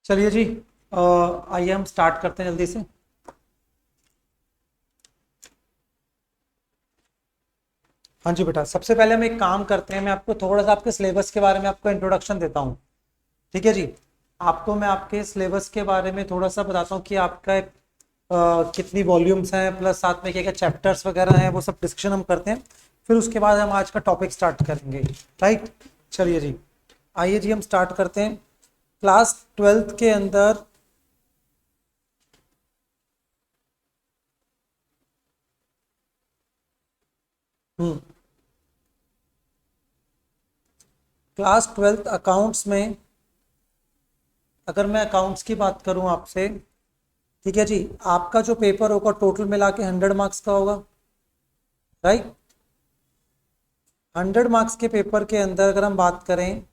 चलिए जी। आइए हम स्टार्ट करते हैं जल्दी से। हाँ जी बेटा, सबसे पहले हम एक काम करते हैं, मैं आपको थोड़ा सा आपके सिलेबस के बारे में आपको इंट्रोडक्शन देता हूँ। ठीक है जी। आपको मैं आपके सिलेबस के बारे में थोड़ा सा बताता हूँ कि आपका कितनी वॉल्यूम्स हैं, प्लस साथ में क्या क्या चैप्टर्स वगैरह हैं, वो सब डिस्कशन हम करते हैं। फिर उसके बाद हम आज का टॉपिक स्टार्ट करेंगे। राइट। चलिए जी। आइए जी, हम स्टार्ट करते हैं। क्लास ट्वेल्थ के अंदर। हम्म। क्लास ट्वेल्थ अकाउंट्स में, अगर मैं अकाउंट्स की बात करूं आपसे, ठीक है जी, आपका जो पेपर होगा टोटल मिला के 100 मार्क्स का होगा। राइट। 100 मार्क्स के पेपर के अंदर अगर हम बात करें,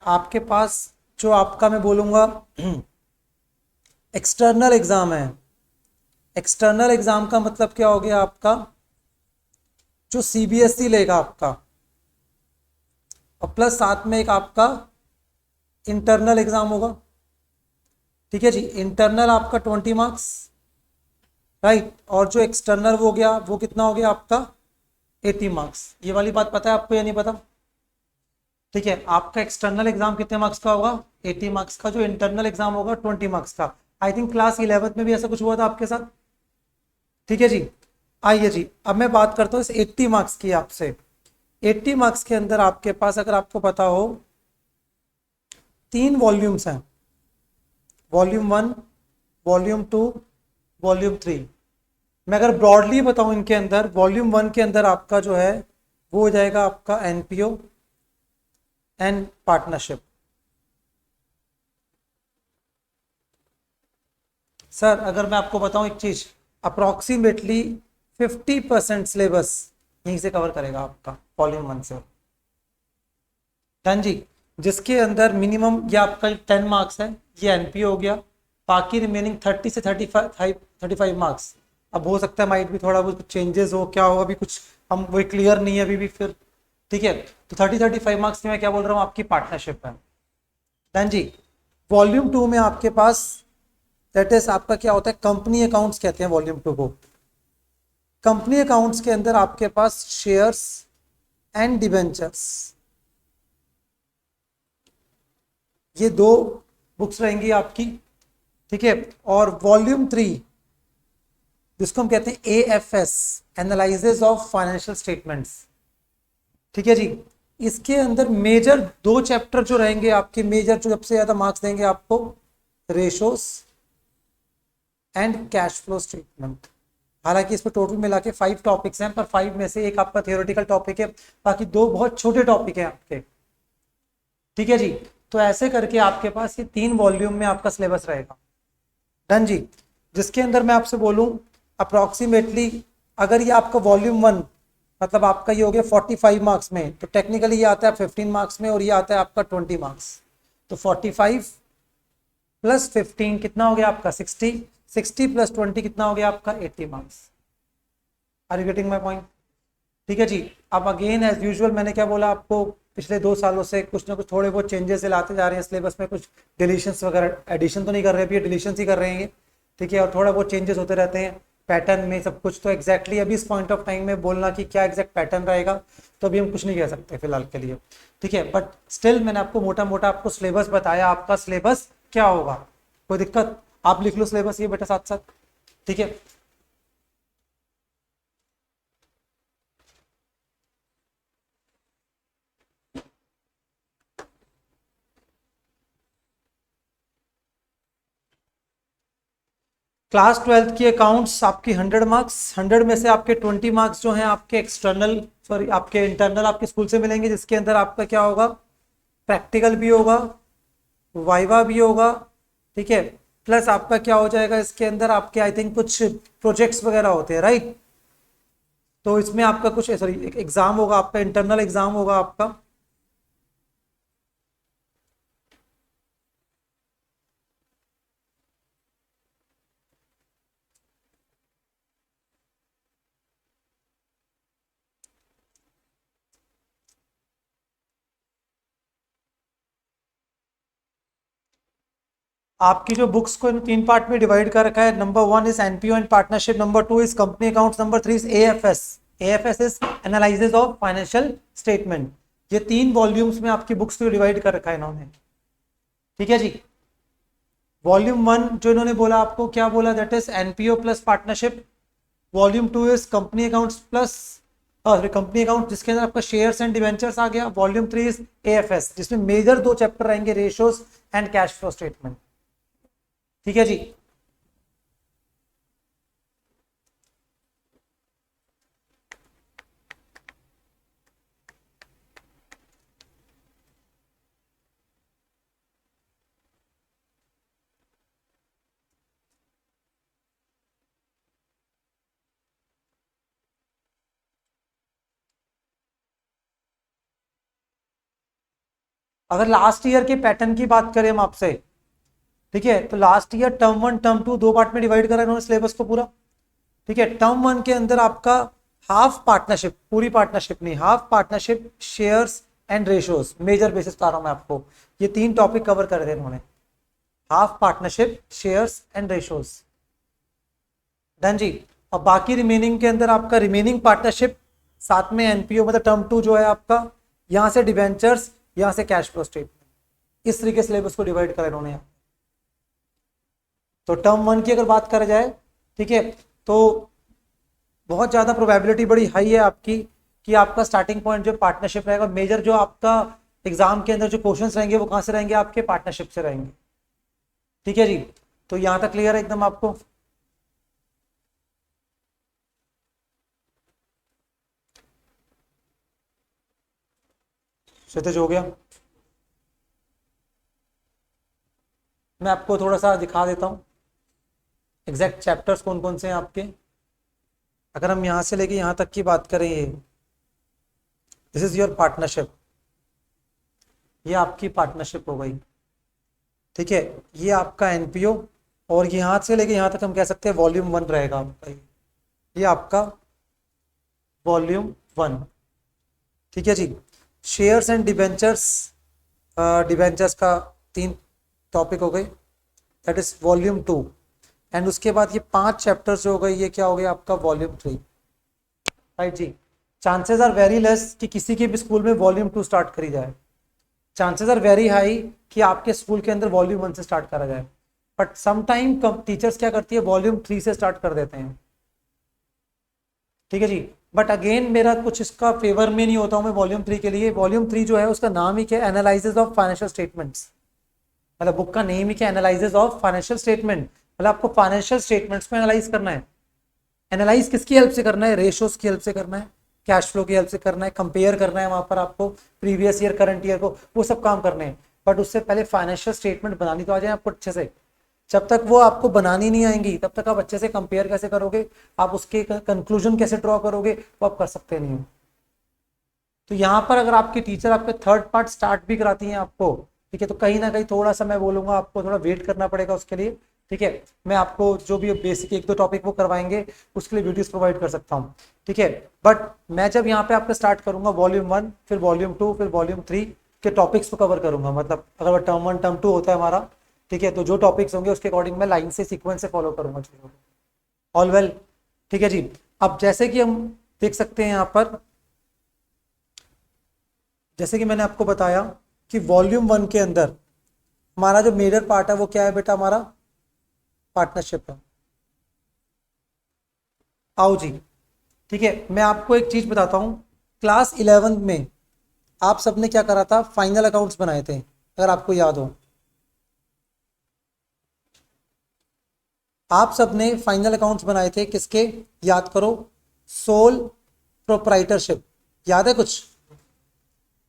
आपके पास जो आपका मैं बोलूंगा एक्सटर्नल एग्जाम है। एक्सटर्नल एग्जाम का मतलब क्या हो गया आपका, जो सीबीएसई लेगा आपका, और प्लस साथ में एक आपका इंटरनल एग्जाम होगा। ठीक है जी, इंटरनल आपका 20 मार्क्स। राइट। और जो एक्सटर्नल हो गया वो कितना हो गया आपका, 80 मार्क्स। ये वाली बात पता है आपको या नहीं पता? ठीक है, आपका एक्सटर्नल एग्जाम कितने मार्क्स का होगा, 80 मार्क्स का। जो इंटरनल एग्जाम होगा 20 मार्क्स का। आई थिंक क्लास 11th में भी ऐसा कुछ हुआ था आपके साथ। ठीक है जी। आइए जी, अब मैं बात करता हूँ इस 80 मार्क्स की आपसे। 80 मार्क्स के अंदर आपके पास, अगर आपको पता हो, 3 वॉल्यूम्स हैं। Volume 1, volume 2, volume 3। मैं अगर ब्रॉडली बताऊं, इनके अंदर वॉल्यूम 1 के अंदर आपका जो है वो हो जाएगा आपका एनपीओ एंड पार्टनरशिप। सर अगर मैं आपको बताऊं एक चीज, अप्रोक्सीमेटली 50% सिलेबस यहीं से कवर करेगा आपका, वॉल्यूम 1 से। डन जी। जिसके अंदर मिनिमम ये आपका 10 मार्क्स है, ये एनपीओ हो गया। बाकी रिमेनिंग 30 से 35 मार्क्स। अब हो सकता है माइट भी थोड़ा बहुत चेंजेस हो, क्या हो अभी कुछ हम वो क्लियर नहीं है अभी भी फिर। ठीक है। तो 30 35 मार्क्स की मैं क्या बोल रहा हूँ, आपकी पार्टनरशिप है। डन जी। वॉल्यूम 2 में आपके पास, दैट इज आपका क्या होता है, कंपनी अकाउंट्स कहते हैं वॉल्यूम 2 को। कंपनी अकाउंट्स के अंदर आपके पास शेयर्स एंड डिबेंचर्स, ये दो बुक्स रहेंगी आपकी। ठीक है। और वॉल्यूम 3, जिसको हम कहते हैं AFS, analysis of financial statements. ठीक है जी। इसके अंदर मेजर 2 चैप्टर जो रहेंगे आपके, मेजर जो सबसे ज्यादा मार्क्स देंगे आपको, ratios and cash flow statement. हालांकि इस पर टोटल मिला के 5 टॉपिक्स हैं, पर 5 में से एक आपका थियोरेटिकल टॉपिक है, बाकी 2 बहुत छोटे टॉपिक हैं आपके। ठीक है जी। तो ऐसे करके आपके पास ये 3 वॉल्यूम में आपका सिलेबस रहेगा। डन जी। जिसके अंदर मैं आपसे बोलूं, अप्रोक्सीमेटली, अगर ये आपका वॉल्यूम 1, मतलब आपका ये हो गया 45 मार्क्स में, तो टेक्निकली ये आता है 15 मार्क्स में, और ये आता है आपका 20 मार्क्स। तो 45 प्लस 15 कितना हो गया आपका, 60। 60 प्लस 20 कितना हो गया आपका, 80 marks. Are you getting my point? ठीक है जी। अब अगेन एज यूजुअल, मैंने क्या बोला आपको, पिछले 2 सालों से कुछ ना कुछ थोड़े बहुत चेंजेस लाते जा रहे हैं सिलेबस में। कुछ डिलीशंस वगैरह, एडिशन तो नहीं कर रहे अभी, डिलीशंस ही कर रहे हैं। ठीक है। और थोड़ा बहुत चेंजेस होते रहते हैं पैटर्न में सब कुछ। तो एग्जैक्टली अभी इस पॉइंट ऑफ टाइम में बोलना कि क्या एग्जैक्ट पैटर्न रहेगा, तो अभी हम कुछ नहीं कह सकते फिलहाल के लिए। ठीक है। बट स्टिल मैंने आपको मोटा मोटा आपको सिलेबस बताया, आपका सिलेबस क्या होगा। कोई दिक्कत? आप लिख लो सिलेबस ये बेटा साथ साथ। ठीक है। क्लास ट्वेल्थ की अकाउंट्स आपकी 100 मार्क्स। 100 में से आपके 20 मार्क्स जो हैं आपके एक्सटर्नल, सॉरी आपके इंटरनल आपके स्कूल से मिलेंगे, जिसके अंदर आपका क्या होगा, प्रैक्टिकल भी होगा, वाइवा भी होगा। ठीक है। प्लस आपका क्या हो जाएगा, इसके अंदर आपके आई थिंक कुछ प्रोजेक्ट्स वगैरह होते हैं, राइट। तो इसमें आपका कुछ, सॉरी, एक एग्जाम होगा आपका, इंटरनल एग्जाम होगा आपका। आपकी जो बुक्स को इन 3 पार्ट में डिवाइड कर रखा है, number 1 is NPO and partnership, number 2 is company accounts, number 3 is AFS. AFS is analysis of financial statement. ये 3 वॉल्यूम्स में आपकी बुक्स को डिवाइड कर रखा है इन्होंने, ठीक है जी। वॉल्यूम 1 जो इन्होंने बोला आपको, क्या बोला, that is NPO plus partnership. Volume 2 is company accounts plus company account, जिसके अंदर आपका शेयर्स एंड डिवेंचर्स आ गया। वॉल्यूम 3 इज एएफएस, जिसमें मेजर 2 चैप्टर रहेंगे, ratios and cash flow statement, ठीक है जी। अगर लास्ट ईयर के पैटर्न की बात करें हम आपसे, ठीक है, तो last year term 1 term 2 2 part में डिवाइड करा इन्होंने सिलेबस को पूरा, ठीक है। टर्म 1 के अंदर आपका हाफ पार्टनरशिप, पूरी पार्टनरशिप नहीं, half partnership, shares and ratios, major basis बता रहा हूं मैं आपको, ये 3 टॉपिक कवर कर रहे इन्होंने, half partnership, shares and ratios, done ji. और बाकी रिमेनिंग के अंदर आपका रिमेनिंग पार्टनरशिप, साथ में एनपीओ, मतलब टर्म 2 जो है आपका, यहां से डिवेंचर्स, यहां से कैश फ्लो स्टेटमेंट, इस तरीके से सिलेबस को डिवाइड करा इन्होंने। तो टर्म 1 की अगर बात करा जाए, ठीक है, तो बहुत ज़्यादा प्रोबेबिलिटी बड़ी हाई है आपकी कि आपका स्टार्टिंग पॉइंट जो पार्टनरशिप रहेगा। मेजर जो आपका एग्जाम के अंदर जो क्वेश्चंस रहेंगे वो कहाँ से रहेंगे, आपके पार्टनरशिप से रहेंगे, ठीक है जी। तो यहाँ तक क्लियर है एकदम आपको। क्षितिज हो गया, मैं आपको थोड़ा सा दिखा देता हूँ एग्जैक्ट चैप्टर्स कौन कौन से हैं आपके। अगर हम यहाँ से लेके यहाँ तक की बात करें, ये दिस इज योर पार्टनरशिप, ये आपकी पार्टनरशिप हो गई, ठीक है। ये आपका एनपीओ, और यहाँ से लेके यहाँ तक हम कह सकते हैं वॉल्यूम 1 रहेगा आपका, ये आपका वॉल्यूम 1, ठीक है जी। शेयर्स एंड डिबेंचर्स, डिबेंचर्स का 3 टॉपिक हो गए, दैट इज वॉल्यूम 2। एंड उसके बाद ये 5 चैप्टर्स जो हो गए, ये क्या हो गया आपका वॉल्यूम 3, राइट जी। चांसेस आर वेरी लेस कि किसी के भी स्कूल में वॉल्यूम 2 स्टार्ट करी जाए, चांसेस आर वेरी हाई कि आपके स्कूल के अंदर वॉल्यूम 1 से स्टार्ट करा जाए, बट समटाइम टीचर्स क्या करती है, वॉल्यूम 3 से स्टार्ट कर देते हैं, ठीक है जी। बट अगेन मेरा कुछ इसका फेवर में नहीं होता हूं मैं वॉल्यूम 3 के लिए। वॉल्यूम 3 जो है उसका नाम ही क्या है, एनालिसिस ऑफ फाइनेंशियल स्टेटमेंट्स, मतलब बुक का नेम ही क्या, एनालिसिस ऑफ फाइनेंशियल स्टेटमेंट, मतलब आपको फाइनेंशियल स्टेटमेंट्स को एनालाइज करना है। एनालाइज किसकी हेल्प से करना है, रेशियोज की हेल्प से करना है, कैश फ्लो की हेल्प से करना है, कंपेयर करना है वहां पर आपको प्रीवियस ईयर करंट ईयर को, वो सब काम करने हैं। बट उससे पहले फाइनेंशियल स्टेटमेंट बनानी तो आ जाए आपको अच्छे से। जब तक वो आपको बनानी नहीं आएंगी तब तक आप अच्छे से कंपेयर कैसे करोगे, आप उसके कंक्लूजन कैसे ड्रॉ करोगे, वो आप कर सकते नहीं हो। तो यहाँ पर अगर आपकी टीचर आपके थर्ड पार्ट स्टार्ट भी कराती हैं आपको, ठीक है, तो कहीं ना कहीं थोड़ा सा मैं बोलूंगा आपको थोड़ा वेट करना पड़ेगा उसके लिए, ठीक है। मैं आपको जो भी बेसिक 1-2 टॉपिक वो करवाएंगे उसके लिए वीडियोस प्रोवाइड कर सकता हूँ, ठीक है। बट मैं जब यहाँ पे आपका स्टार्ट करूंगा वॉल्यूम 1, फिर वॉल्यूम 2, फिर वॉल्यूम 3 के टॉपिक्स को कवर करूंगा। मतलब अगर टर्म 1 टर्म 2 होता है हमारा, ठीक है, तो जो टॉपिक्स होंगे उसके अकॉर्डिंग मैं लाइन से सीक्वेंस से फॉलो करूंगा चीजों को। ऑल वेल, ठीक है जी। अब जैसे कि हम देख सकते हैं यहाँ पर, जैसे कि मैंने आपको बताया कि वॉल्यूम 1 के अंदर हमारा जो मेजर पार्ट है वो क्या है बेटा, हमारा पार्टनरशिप है। आओ जी, ठीक है, मैं आपको एक चीज बताता हूं। क्लास 11 में आप सबने क्या करा था, फाइनल अकाउंट्स बनाए थे, अगर आपको याद हो। आप सबने फाइनल अकाउंट्स बनाए थे किसके, याद करो, सोल प्रोप्राइटरशिप, याद है कुछ,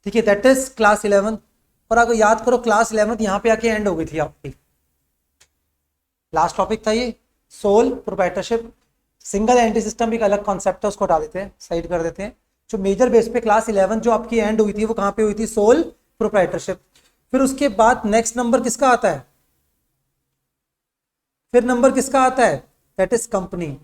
ठीक है, दैट इज क्लास 11। और आपको याद करो क्लास 11 यहां पे आके एंड हो गई थी आपकी, लास्ट टॉपिक था ये sole proprietorship. Single anti system भी एक अलग कॉन्सेप्ट है, उसको हटा देते हैं, साइड कर देते हैं। जो मेजर बेस पे क्लास 11 जो आपकी एंड हुई थी वो कहां पे हुई थी, सोल प्रोप्राइटरशिप। फिर उसके बाद नेक्स्ट नंबर किसका आता है, फिर नंबर किसका आता है, दैट इज कंपनी।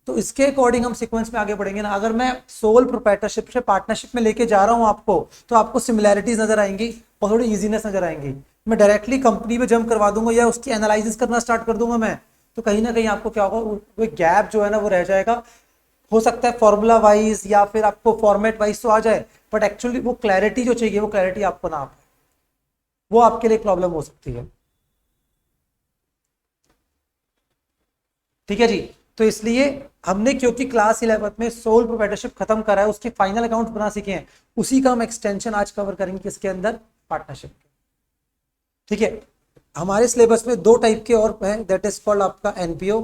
तो इसके अकॉर्डिंग हम सीक्वेंस में आगे बढ़ेंगे ना। अगर मैं सोल प्रोप्राइटरशिप से पार्टनरशिप में लेके जा रहा हूं आपको, तो आपको सिमिलैरिटीज नजर आएंगी और थोड़ी इजीनेस नजर आएंगी। मैं डायरेक्टली कंपनी पे जंप करवा दूंगा या उसकी एनालिसिस करना स्टार्ट कर दूंगा मैं, तो कहीं ना कहीं आपको क्या होगा, वो गैप जो है ना वो रह जाएगा। हो सकता है फॉर्मूला वाइज या फिर आपको फॉर्मेट वाइज तो आ जाए, बट एक्चुअली वो क्लैरिटी जो चाहिए वो क्लैरिटी आपको ना आ पाए, वो आपके लिए प्रॉब्लम हो सकती है। ठीक है जी। तो इसलिए हमने क्योंकि क्लास 11 में सोल प्रोप्राइटरशिप खत्म करा है, उसके फाइनल अकाउंट बना सीखे हैं, उसी का हम एक्सटेंशन आज कवर करेंगे किसके अंदर, पार्टनरशिप के। ठीक है। हमारे सिलेबस में दो टाइप के और हैं, दैट इज कॉल्ड आपका एनपीओ।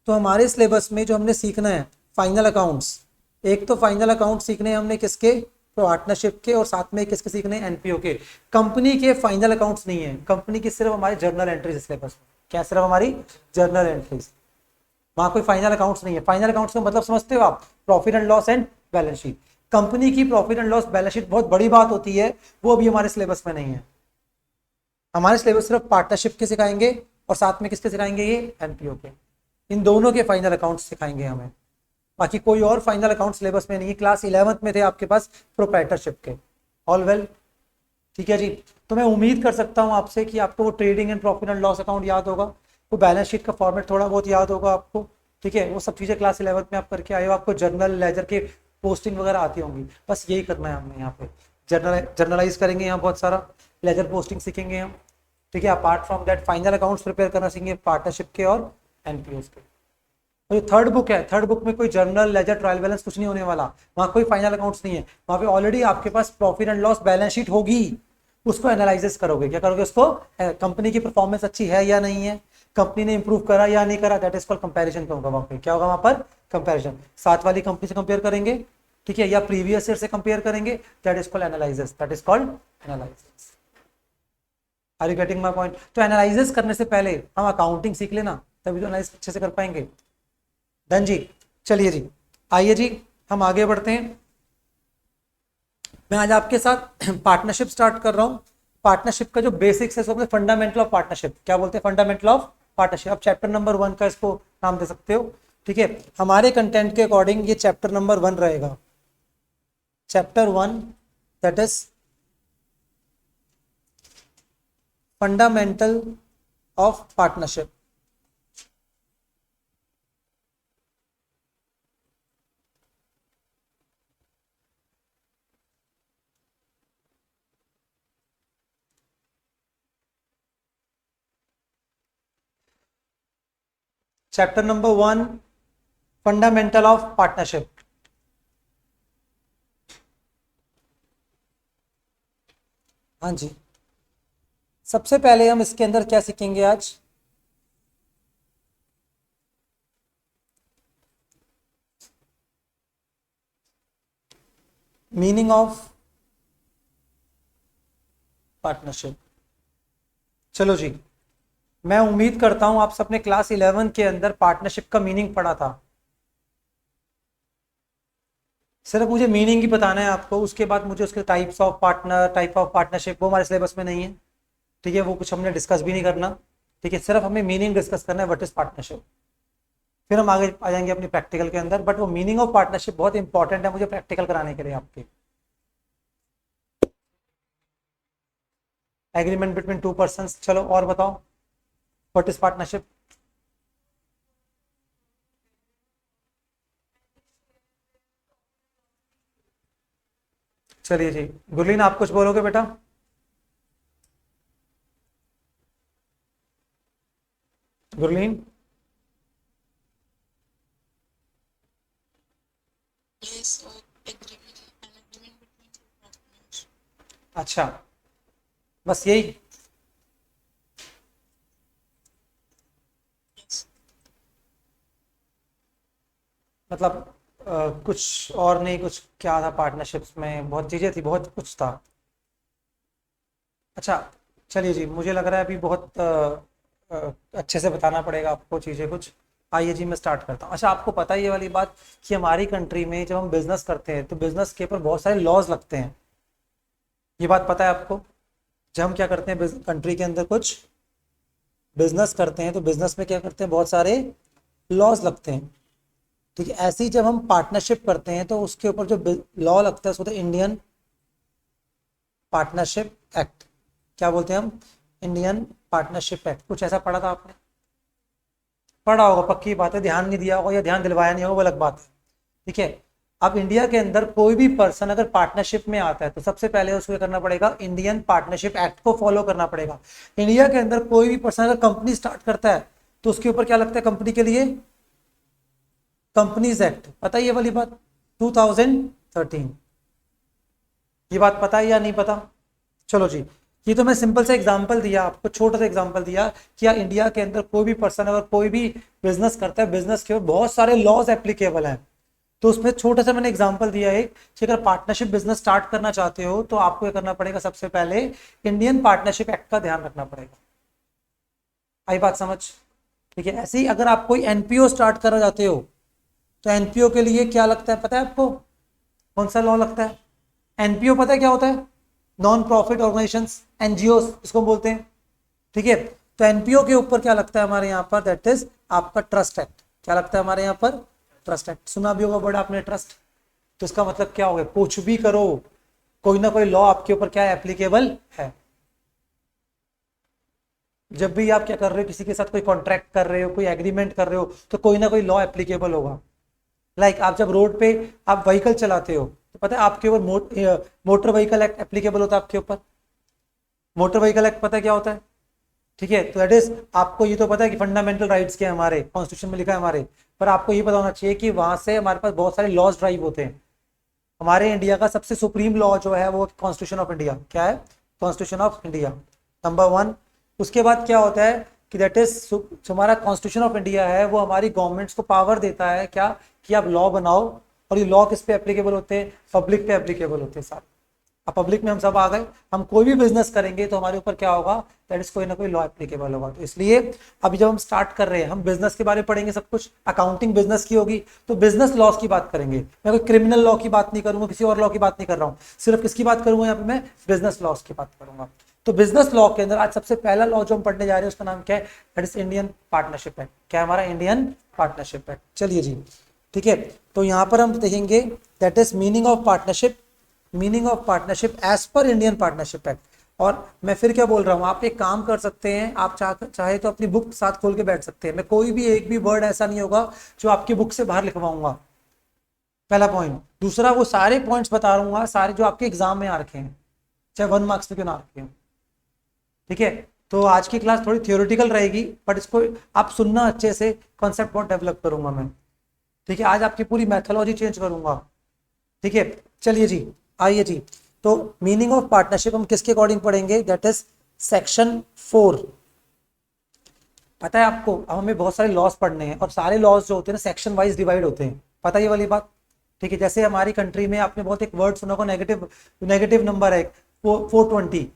तो हमारे सिलेबस में जो हमने सीखना है फाइनल अकाउंट्स, एक तो फाइनल अकाउंट सीखने हैं हमने किसके, पार्टनरशिप के, और साथ में किसके सीखने हैं, एनपीओ के। कंपनी के फाइनल अकाउंट्स नहीं है, कंपनी की सिर्फ हमारे जर्नल एंट्रीज सिलेबस में। क्या, सिर्फ हमारी जर्नल एंट्रीज, वहां कोई फाइनल अकाउंट्स नहीं है। फाइनल अकाउंट्स का मतलब समझते हो आप, profit and loss and balance sheet. Company की profit and loss balance sheet बहुत बड़ी बात होती है, वो अभी हमारे सिलेबस में नहीं है। हमारे सिलेबस सिर्फ पार्टनरशिप के सिखाएंगे और साथ में किसके सिखाएंगे, ये एनपीओ के। इन दोनों के फाइनल अकाउंट्स सिखाएंगे हमें, बाकी कोई और फाइनल अकाउंट सिलेबस में नहीं है। क्लास 11 में थे आपके पास प्रोप्राइटरशिप के। ऑल वेल, ठीक है जी। तो मैं उम्मीद कर सकता हूं आपसे कि आपको वो trading and profit and loss account याद होगा, वो बैलेंस शीट का फॉर्मेट थोड़ा बहुत याद होगा आपको। ठीक है, वो सब चीज़ें क्लास 11 में आप करके आए हो, आपको जर्नल लेजर के पोस्टिंग वगैरह आती होंगी। बस यही करना है हमने यहाँ पे, जर्नलाइज करेंगे यहाँ बहुत सारा, लेजर पोस्टिंग सीखेंगे हम। ठीक है, apart from that final accounts prepare करना सीखेंगे पार्टनरशिप के और एनपीओ के। तो जो थर्ड बुक है, थर्ड बुक में कोई जर्नल लेजर ट्रायल बैलेंस कुछ नहीं होने वाला, वहाँ कोई फाइनल अकाउंट्स नहीं है। वहाँ पे ऑलरेडी आपके पास profit and loss balance sheet होगी, उसको एनालिसिस करोगे। क्या करोगे उसको, कंपनी की परफॉर्मेंस अच्छी है या नहीं है, कंपनी ने इंप्रूव करा या नहीं करा, दैट इज कॉल्ड कंपैरिजन होगा वहाँ पे। क्या होगा वहाँ पर, कंपैरिजन। साथ वाली कंपनी से कंपेयर करेंगे, ठीक है, या प्रीवियस ईयर से कंपेयर करेंगे, that is called analysis, that is called analysis. Are you getting my point. तो एनालिसिस करने से पहले हम अकाउंटिंग सीख लेना, तभी तो एनालिसिस अच्छे से कर पाएंगे। डन जी। चलिए जी, आइए जी हम आगे बढ़ते हैं। मैं आज आपके साथ पार्टनरशिप स्टार्ट कर रहा हूं। पार्टनरशिप का जो बेसिक्स है, उसको फंडामेंटल ऑफ पार्टनरशिप, क्या बोलते हैं, फंडामेंटल ऑफ पार्टनरशिप। आप चैप्टर नंबर 1 का इसको नाम दे सकते हो। ठीक है, हमारे कंटेंट के अकॉर्डिंग ये चैप्टर नंबर 1 रहेगा। Chapter 1 that is fundamental of partnership. Chapter number 1 fundamental of partnership. हाँ जी, सबसे पहले हम इसके अंदर क्या सीखेंगे आज, मीनिंग ऑफ पार्टनरशिप। चलो जी, मैं उम्मीद करता हूं आप सबने क्लास 11 के अंदर पार्टनरशिप का मीनिंग पढ़ा था। सिर्फ मुझे मीनिंग ही बताना है आपको, उसके बाद मुझे उसके types of partner, type of partnership, वो हमारे सिलेबस में नहीं है। ठीक है, वो कुछ हमने डिस्कस भी नहीं करना। ठीक है, सिर्फ हमें मीनिंग डिस्कस करना है, व्हाट इज पार्टनरशिप। फिर हम आगे आ जाएंगे अपनी प्रैक्टिकल के अंदर, बट वो मीनिंग ऑफ पार्टनरशिप बहुत इंपॉर्टेंट है मुझे प्रैक्टिकल कराने के लिए आपके। एग्रीमेंट बिटवीन टू पर्संस, चलो और बताओ व्हाट इज पार्टनरशिप। चलिए जी, गुरलीन आप कुछ बोलोगे बेटा। Gurleen. Yes, agreement, an agreement between two partners. अच्छा, बस यही। Yes. मतलब कुछ और नहीं, कुछ क्या था पार्टनरशिप्स में, बहुत चीजें थी, बहुत कुछ था। अच्छा, चलिए जी, मुझे लग रहा है अभी बहुत अच्छे से बताना पड़ेगा आपको चीजें कुछ। आइए जी मैं स्टार्ट करता हूँ। अच्छा, आपको पता है ये वाली बात कि हमारी कंट्री में जब हम बिजनेस करते हैं तो बिजनेस के ऊपर बहुत सारे लॉज लगते हैं, ये बात पता है आपको। जब हम क्या करते हैं कंट्री के अंदर कुछ बिजनेस करते हैं तो बिजनेस में क्या करते हैं, बहुत सारे लॉज लगते हैं। ठीक है, ऐसे ही जब हम पार्टनरशिप करते हैं तो उसके ऊपर जो लॉ लगता है उसको इंडियन पार्टनरशिप एक्ट, क्या बोलते हैं हम, इंडियन पार्टनरशिप एक्ट, कुछ ऐसा पढ़ा था आपने? पढ़ा होगा, पक्की बात है, ध्यान नहीं दिया होगा या ध्यान दिलवाया नहीं होगा, वो अलग बात है। ठीक है, अब इंडिया के अंदर कोई भी पर्सन अगर पार्टनरशिप में आता है तो सबसे पहले उसको करना पड़ेगा, इंडियन पार्टनरशिप एक्ट को फॉलो करना पड़ेगा। इंडिया के अंदर कोई भी पर्सन अगर कंपनी स्टार्ट करता है तो उसके ऊपर क्या लगता है कंपनी के लिए? कंपनीज एक्ट, पता है ये वाली बात, 2013। ये बात पता है या नहीं पता? चलो जी, ये तो मैं सिंपल से एग्जांपल दिया आपको, छोटा सा एग्जांपल दिया कि यार इंडिया के अंदर कोई भी पर्सन अगर कोई भी बिजनेस करता है, बिजनेस के ऊपर बहुत सारे लॉज एप्लीकेबल हैं। तो उसमें छोटा सा मैंने एग्जांपल दिया है कि अगर पार्टनरशिप बिजनेस स्टार्ट करना चाहते हो तो आपको ये करना पड़ेगा, सबसे पहले इंडियन पार्टनरशिप एक्ट का ध्यान रखना पड़ेगा। आई बात समझ? ठीक है, ऐसे ही अगर आप कोई एनपीओ स्टार्ट करना चाहते हो तो एनपीओ के लिए क्या लगता है पता है आपको? कौन सा लॉ लगता है? एनपीओ पता है क्या होता है? नॉन प्रॉफिट ऑर्गेनाइजेशन, एनजीओ इसको बोलते हैं। ठीक है, तो एनपीओ के ऊपर क्या लगता है हमारे यहाँ पर? दैट इज आपका ट्रस्ट एक्ट। क्या लगता है हमारे यहाँ पर? Trust act. सुना भी होगा बड़ा आपने ट्रस्ट, तो इसका मतलब क्या हो गया? कुछ भी करो, कोई ना कोई लॉ आपके ऊपर क्या एप्लीकेबल है। जब भी आप क्या कर रहे हो, किसी के साथ कोई कॉन्ट्रैक्ट कर रहे हो, कोई एग्रीमेंट कर रहे हो, तो कोई ना कोई लॉ एप्लीकेबल होगा। आप जब रोड पे आप व्हीकल चलाते हो तो पता है आपके ऊपर मोटर व्हीकल एक्ट एप्लीकेबल होता है आपके ऊपर। मोटर व्हीकल एक्ट पता है क्या होता है? ठीक है, तो दैट इज आपको ये तो पता है कि फंडामेंटल राइट्स के हमारे कॉन्स्टिट्यूशन में लिखा है हमारे, पर आपको ये पता होना चाहिए कि वहां से हमारे पास बहुत सारे लॉज ड्राइव होते हैं। हमारे इंडिया का सबसे सुप्रीम लॉ जो है वो कॉन्स्टिट्यूशन ऑफ इंडिया। क्या है? Constitution of India, number 1। उसके बाद क्या होता है कि दैट इज हमारा कॉन्स्टिट्यूशन ऑफ इंडिया है वो हमारी गवर्नमेंट्स को पावर देता है क्या? कि आप लॉ बनाओ, और ये लॉ किस पे एप्लीकेबल होते हैं? पब्लिक पे एप्लीकेबल होते हैं सारे। अब पब्लिक में हम सब आ गए, हम कोई भी बिजनेस करेंगे तो हमारे ऊपर क्या होगा? दैट इज कोई ना कोई लॉ एप्लीकेबल होगा। तो इसलिए अभी जब हम स्टार्ट कर रहे हैं, हम बिजनेस के बारे में पढ़ेंगे, सब कुछ अकाउंटिंग बिजनेस की होगी, तो बिजनेस लॉस की बात करेंगे। मैं कोई क्रिमिनल लॉ की बात नहीं करूंगा, किसी और लॉ की बात नहीं कर रहा हूँ, सिर्फ किसकी बात करूंगा यहाँ पे? मैं बिजनेस लॉस की बात करूंगा। तो बिजनेस लॉ के अंदर आज सबसे पहला लॉ जो हम पढ़ने जा रहे हैं उसका नाम क्या है? That is Indian partnership act. क्या है हमारा? Indian partnership act. चलिए जी, ठीक है, तो यहाँ पर हम देखेंगे that is meaning of partnership, meaning of partnership as per Indian partnership act. और मैं फिर क्या बोल रहा हूँ, आप एक काम कर सकते हैं, आप चाहे तो अपनी बुक साथ खोल के बैठ सकते हैं। मैं कोई भी एक भी वर्ड ऐसा नहीं होगा जो आपकी बुक से बाहर लिखवाऊंगा, पहला पॉइंट। दूसरा, वो सारे पॉइंट्स बता रहूंगा सारे जो आपके एग्जाम में आ रखे हैं, चाहे 1 मार्क्स में क्यों ना आ रखे हैं। ठीक है, तो आज की क्लास थोड़ी थियोरिटिकल रहेगी, बट इसको आप सुनना अच्छे से, कॉन्सेप्ट बहुत डेवलप करूंगा मैं। ठीक है, आज आपकी पूरी मैथोलॉजी चेंज करूंगा। ठीक है, चलिए जी, आइए जी, तो मीनिंग ऑफ पार्टनरशिप हम किसके अकॉर्डिंग पढ़ेंगे? That is section 4। पता है आपको, अब हमें बहुत सारे लॉज पढ़ने हैं, और सारे लॉज जो होते हैं ना सेक्शन वाइज डिवाइड होते हैं, पता है ये वाली बात? ठीक है, जैसे हमारी कंट्री में आपने बहुत एक वर्ड सुना होगा, नेगेटिव, नेगेटिव नंबर है 420।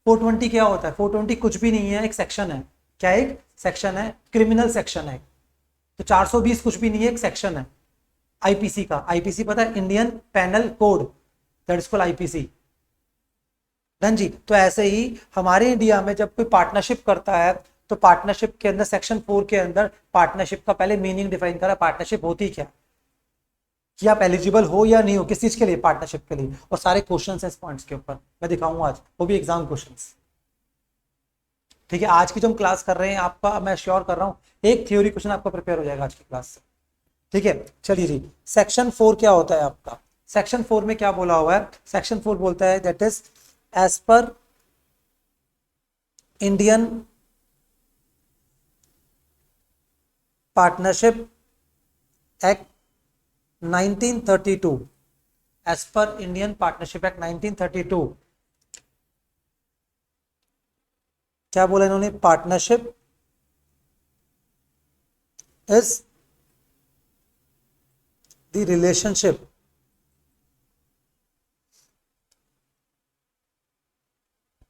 420 क्या होता है? 420 कुछ भी नहीं है, एक सेक्शन है। क्या? एक सेक्शन है, क्रिमिनल सेक्शन है। तो 420 कुछ भी नहीं है, एक सेक्शन है आईपीसी का। आईपीसी पता है? Indian penal code, that is called IPC. Done ji. तो ऐसे ही हमारे इंडिया में जब कोई पार्टनरशिप करता है तो पार्टनरशिप के अंदर सेक्शन 4 के अंदर पार्टनरशिप का पहले मीनिंग डिफाइन करा, पार्टनरशिप होती क्या, कि आप एलिजिबल हो या नहीं हो, किस चीज के लिए? पार्टनरशिप के लिए। और सारे क्वेश्चंस हैं इस पॉइंट्स के ऊपर, मैं दिखाऊंगा आज, वो भी एग्जाम क्वेश्चंस। ठीक है, आज की जो हम क्लास कर रहे हैं आपका, मैं श्योर कर रहा हूँ एक थ्योरी क्वेश्चन आपका प्रिपेयर हो जाएगा आज की क्लास से। ठीक है, चलिए जी, सेक्शन 4 क्या होता है आपका? सेक्शन 4 में क्या बोला हुआ है? सेक्शन 4 बोलता है that is as per Indian partnership act 1932, as per Indian partnership act 1932, क्या बोला इन्होंने? Partnership is the relationship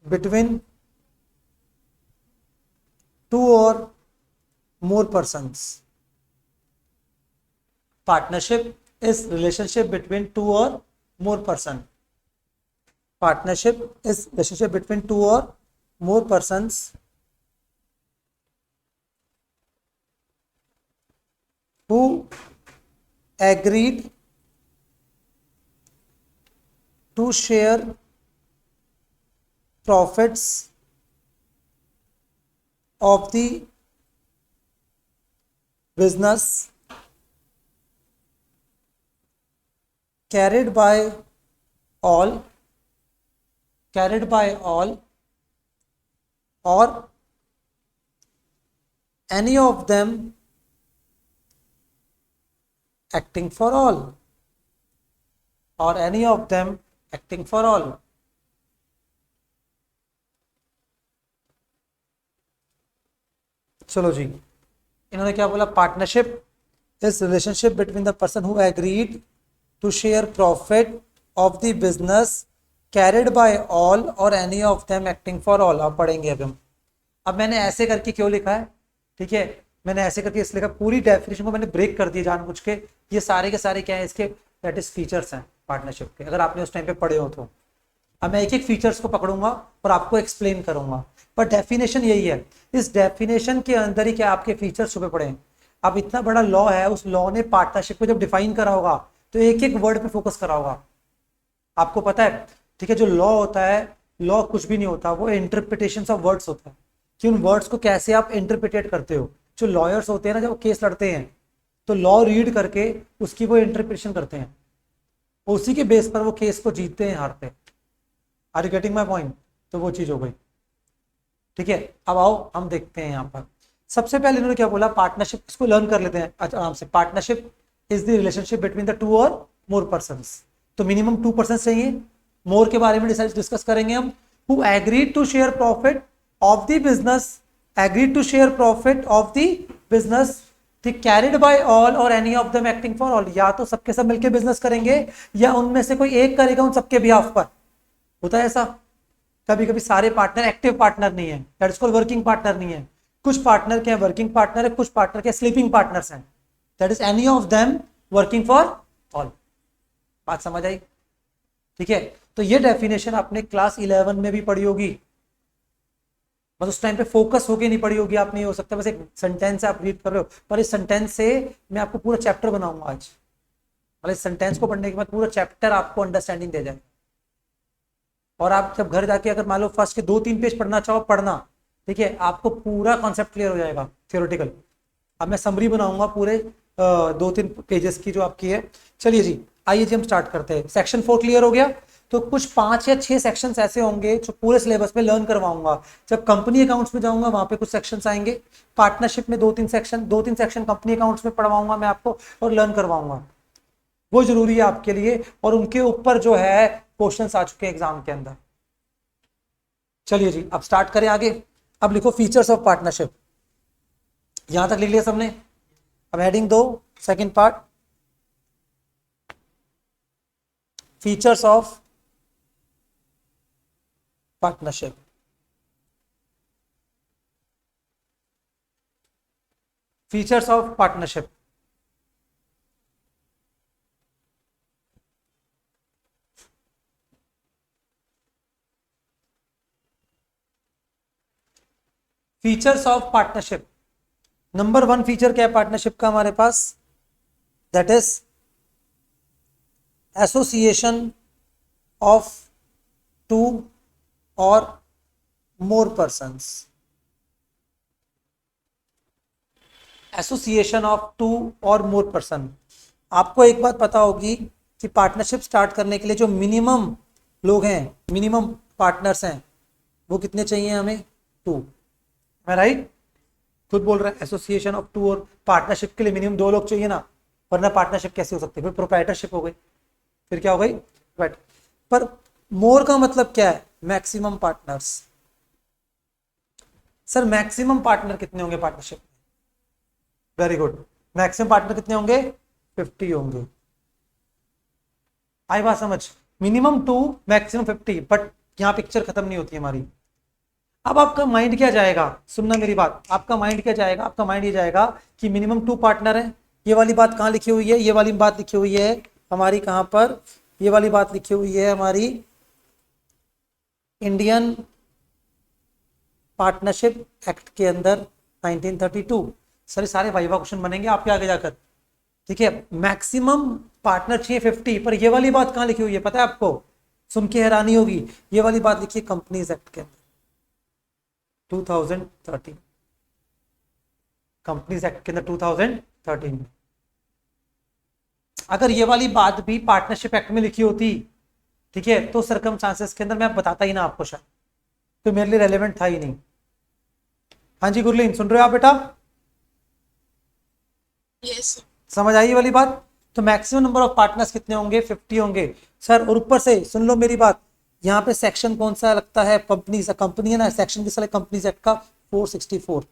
between two or more persons. Partnership is relationship between two or more person. Partnership is relationship between two or more persons who agreed to share profits of the business carried by all or any of them acting for all चलो जी, इन्होंने क्या बोला? Partnership is relationship between the person who agreed to share profit of the business carried by all और any of them acting for all. अब पढ़ेंगे अब मैंने ऐसे करके क्यों लिखा है, ठीक है, मैंने ऐसे करके इसलिए लिखा, पूरी डेफिनेशन को मैंने ब्रेक कर दिया जानबूझ के। ये सारे के सारे क्या है इसके, दैट इज फीचर्स हैं पार्टनरशिप के, अगर आपने उस टाइम पे पढ़े हो तो। अब मैं एक एक फीचर्स को पकड़ूंगा और आपको एक्सप्लेन करूंगा, पर डेफिनेशन यही है। इस डेफिनेशन के अंदर ही क्या आपके फीचर्स छुपे पड़े हैं। अब इतना बड़ा लॉ है, उस लॉ ने पार्टनरशिप को जब डिफाइन करा होगा तो एक एक वर्ड पे फोकस करा होगा। आपको पता है, ठीक है, जो लॉ होता है, लॉ कुछ भी नहीं होता, वो इंटरप्रिटेशन ऑफ वर्ड्स होता है कि उन वर्ड्स को कैसे आप इंटरप्रिटेट करते हो। जो लॉयर्स होते हैं ना, जब वो केस लड़ते हैं तो लॉ रीड करके उसकी वो इंटरप्रिटेशन करते हैं, उसी के बेस पर वो केस को जीतते हैं, हारते हैं। Are you getting my point? तो वो चीज हो गई, ठीक है। अब आओ हम देखते हैं यहाँ पर। सबसे पहले इन्होंने क्या बोला, पार्टनरशिप, इसको लर्न कर लेते हैं आराम से। Partnership is the relationship between the two और मोर पर्संस। तो मिनिमम 2 पर्सन चाहिए। मोर के बारे में डिस्कस करेंगे हम। Who agreed to share profit of the business, agreed to share profit of the business, ठीक, कैरिड बाय ऑल और any of them acting for all. या तो सबके सब मिलकर बिजनेस करेंगे या उनमें से कोई एक करेगा उन सबके बिहाफ पर। होता है ऐसा, कभी कभी सारे पार्टनर एक्टिव पार्टनर नहीं है, that is called working partner नहीं है। कुछ पार्टनर के वर्किंग पार्टनर है, कुछ पार्टनर के स्लीपिंग पार्टनर्स हैं, that is any of them working for all. बात समझ आई? ठीक है, तो ये डेफिनेशन आपने क्लास 11 में भी पढ़ी होगी, बस उस टाइम पे फोकस होके नहीं पढ़ी होगी आपने। हो सकता है बस एक सेंटेंस आप रीड कर रहे हो, पर इस सेंटेंस से मैं आपको पूरा चैप्टर बनाऊंगा आज। मतलब इस सेंटेंस को पढ़ने के बाद पूरा चैप्टर आपको अंडरस्टैंडिंग दे जाए। और आप जब घर जाके अगर मान लो फर्स्ट के 2-3 पेज पढ़ना चाहो, पढ़ना, ठीक है, आपको पूरा कॉन्सेप्ट क्लियर हो जाएगा थियोरेटिकल। अब मैं समरी बनाऊंगा पूरे 2-3 पेजेस की जो आपकी है। चलिए जी, आइए जी हम स्टार्ट करते हैं। सेक्शन 4 क्लियर हो गया, तो कुछ 5 या 6 सेक्शंस ऐसे होंगे जो पूरे सिलेबस में लर्न करवाऊंगा। जब कंपनी अकाउंट्स में जाऊंगा वहां पे कुछ सेक्शंस आएंगे, पार्टनरशिप में 2-3 सेक्शन कंपनी अकाउंट्स में पढ़वाऊंगा मैं आपको और लर्न करवाऊंगा। वो जरूरी है आपके लिए, और उनके ऊपर जो है क्वेश्चंस आ चुके हैं एग्जाम के अंदर। चलिए जी, अब स्टार्ट करें आगे। अब लिखो फीचर्स ऑफ पार्टनरशिप। यहां तक लिख लिया सबने? अब heading 2, second part, features of partnership. Features of partnership. Features of partnership. Number 1 feature क्या है पार्टनरशिप का हमारे पास? दैट इज एसोसिएशन ऑफ 2 और मोर पर्सन्स। एसोसिएशन ऑफ 2 और मोर पर्सन। आपको एक बात पता होगी कि पार्टनरशिप स्टार्ट करने के लिए जो मिनिमम लोग हैं, मिनिमम पार्टनर्स हैं, वो कितने चाहिए हमें? 2। मैं राइट? खुद बोल रहा है, एसोसिएशन ऑफ 2 और पार्टनरशिप के लिए मिनिमम 2 लोग चाहिए ना, वरना पार्टनरशिप कैसे हो सकती है? फिर प्रोप्राइटरशिप हो गई, फिर क्या हो गई? पर मोर का मतलब क्या है? Maximum partners. Sir maximum partner कितने होंगे पार्टनरशिप में? वेरी गुड, मैक्सिमम पार्टनर कितने होंगे? 50 होंगे। आई बात समझ? मिनिमम 2, मैक्सिमम 50, बट यहां पिक्चर खत्म नहीं होती हमारी। अब आपका माइंड क्या जाएगा? सुनना मेरी बात, आपका माइंड क्या जाएगा? आपका माइंड ये जाएगा कि मिनिमम 2 पार्टनर है। ये वाली बात कहाँ लिखी हुई है? ये वाली बात लिखी हुई है हमारी कहां पर? ये वाली बात लिखी हुई है हमारी इंडियन पार्टनरशिप एक्ट के अंदर 1932। सर सारे वाइवा क्वेश्चन बनेंगे आपके आगे जाकर, ठीक है। मैक्सिमम पार्टनर चाहिए 50, पर ये वाली बात कहाँ लिखी हुई है पता है आपको? सुन के हैरानी होगी, ये वाली बात लिखी है कंपनीज एक्ट के अंदर 2013। कंपनीज एक्ट के अंदर 2013 में। अगर ये वाली बात भी पार्टनरशिप एक्ट में लिखी होती, ठीक है, तो सर्कमस्टांसेस के अंदर मैं बताता ही ना आपको, शायद तो मेरे लिए रेलेवेंट था ही नहीं। हाँ जी गुरलीन, सुन रहे हो आप बेटा? Yes, sir. समझ आई ये वाली बात? तो मैक्सिमम नंबर ऑफ पार्टनर्स कितने होंगे? 50 होंगे सर। और ऊपर से सुन लो मेरी बात, यहाँ पे सेक्शन कौन सा लगता है? कंपनी है ना, सेक्शन किस वाले? कंपनीज एक्ट का 464।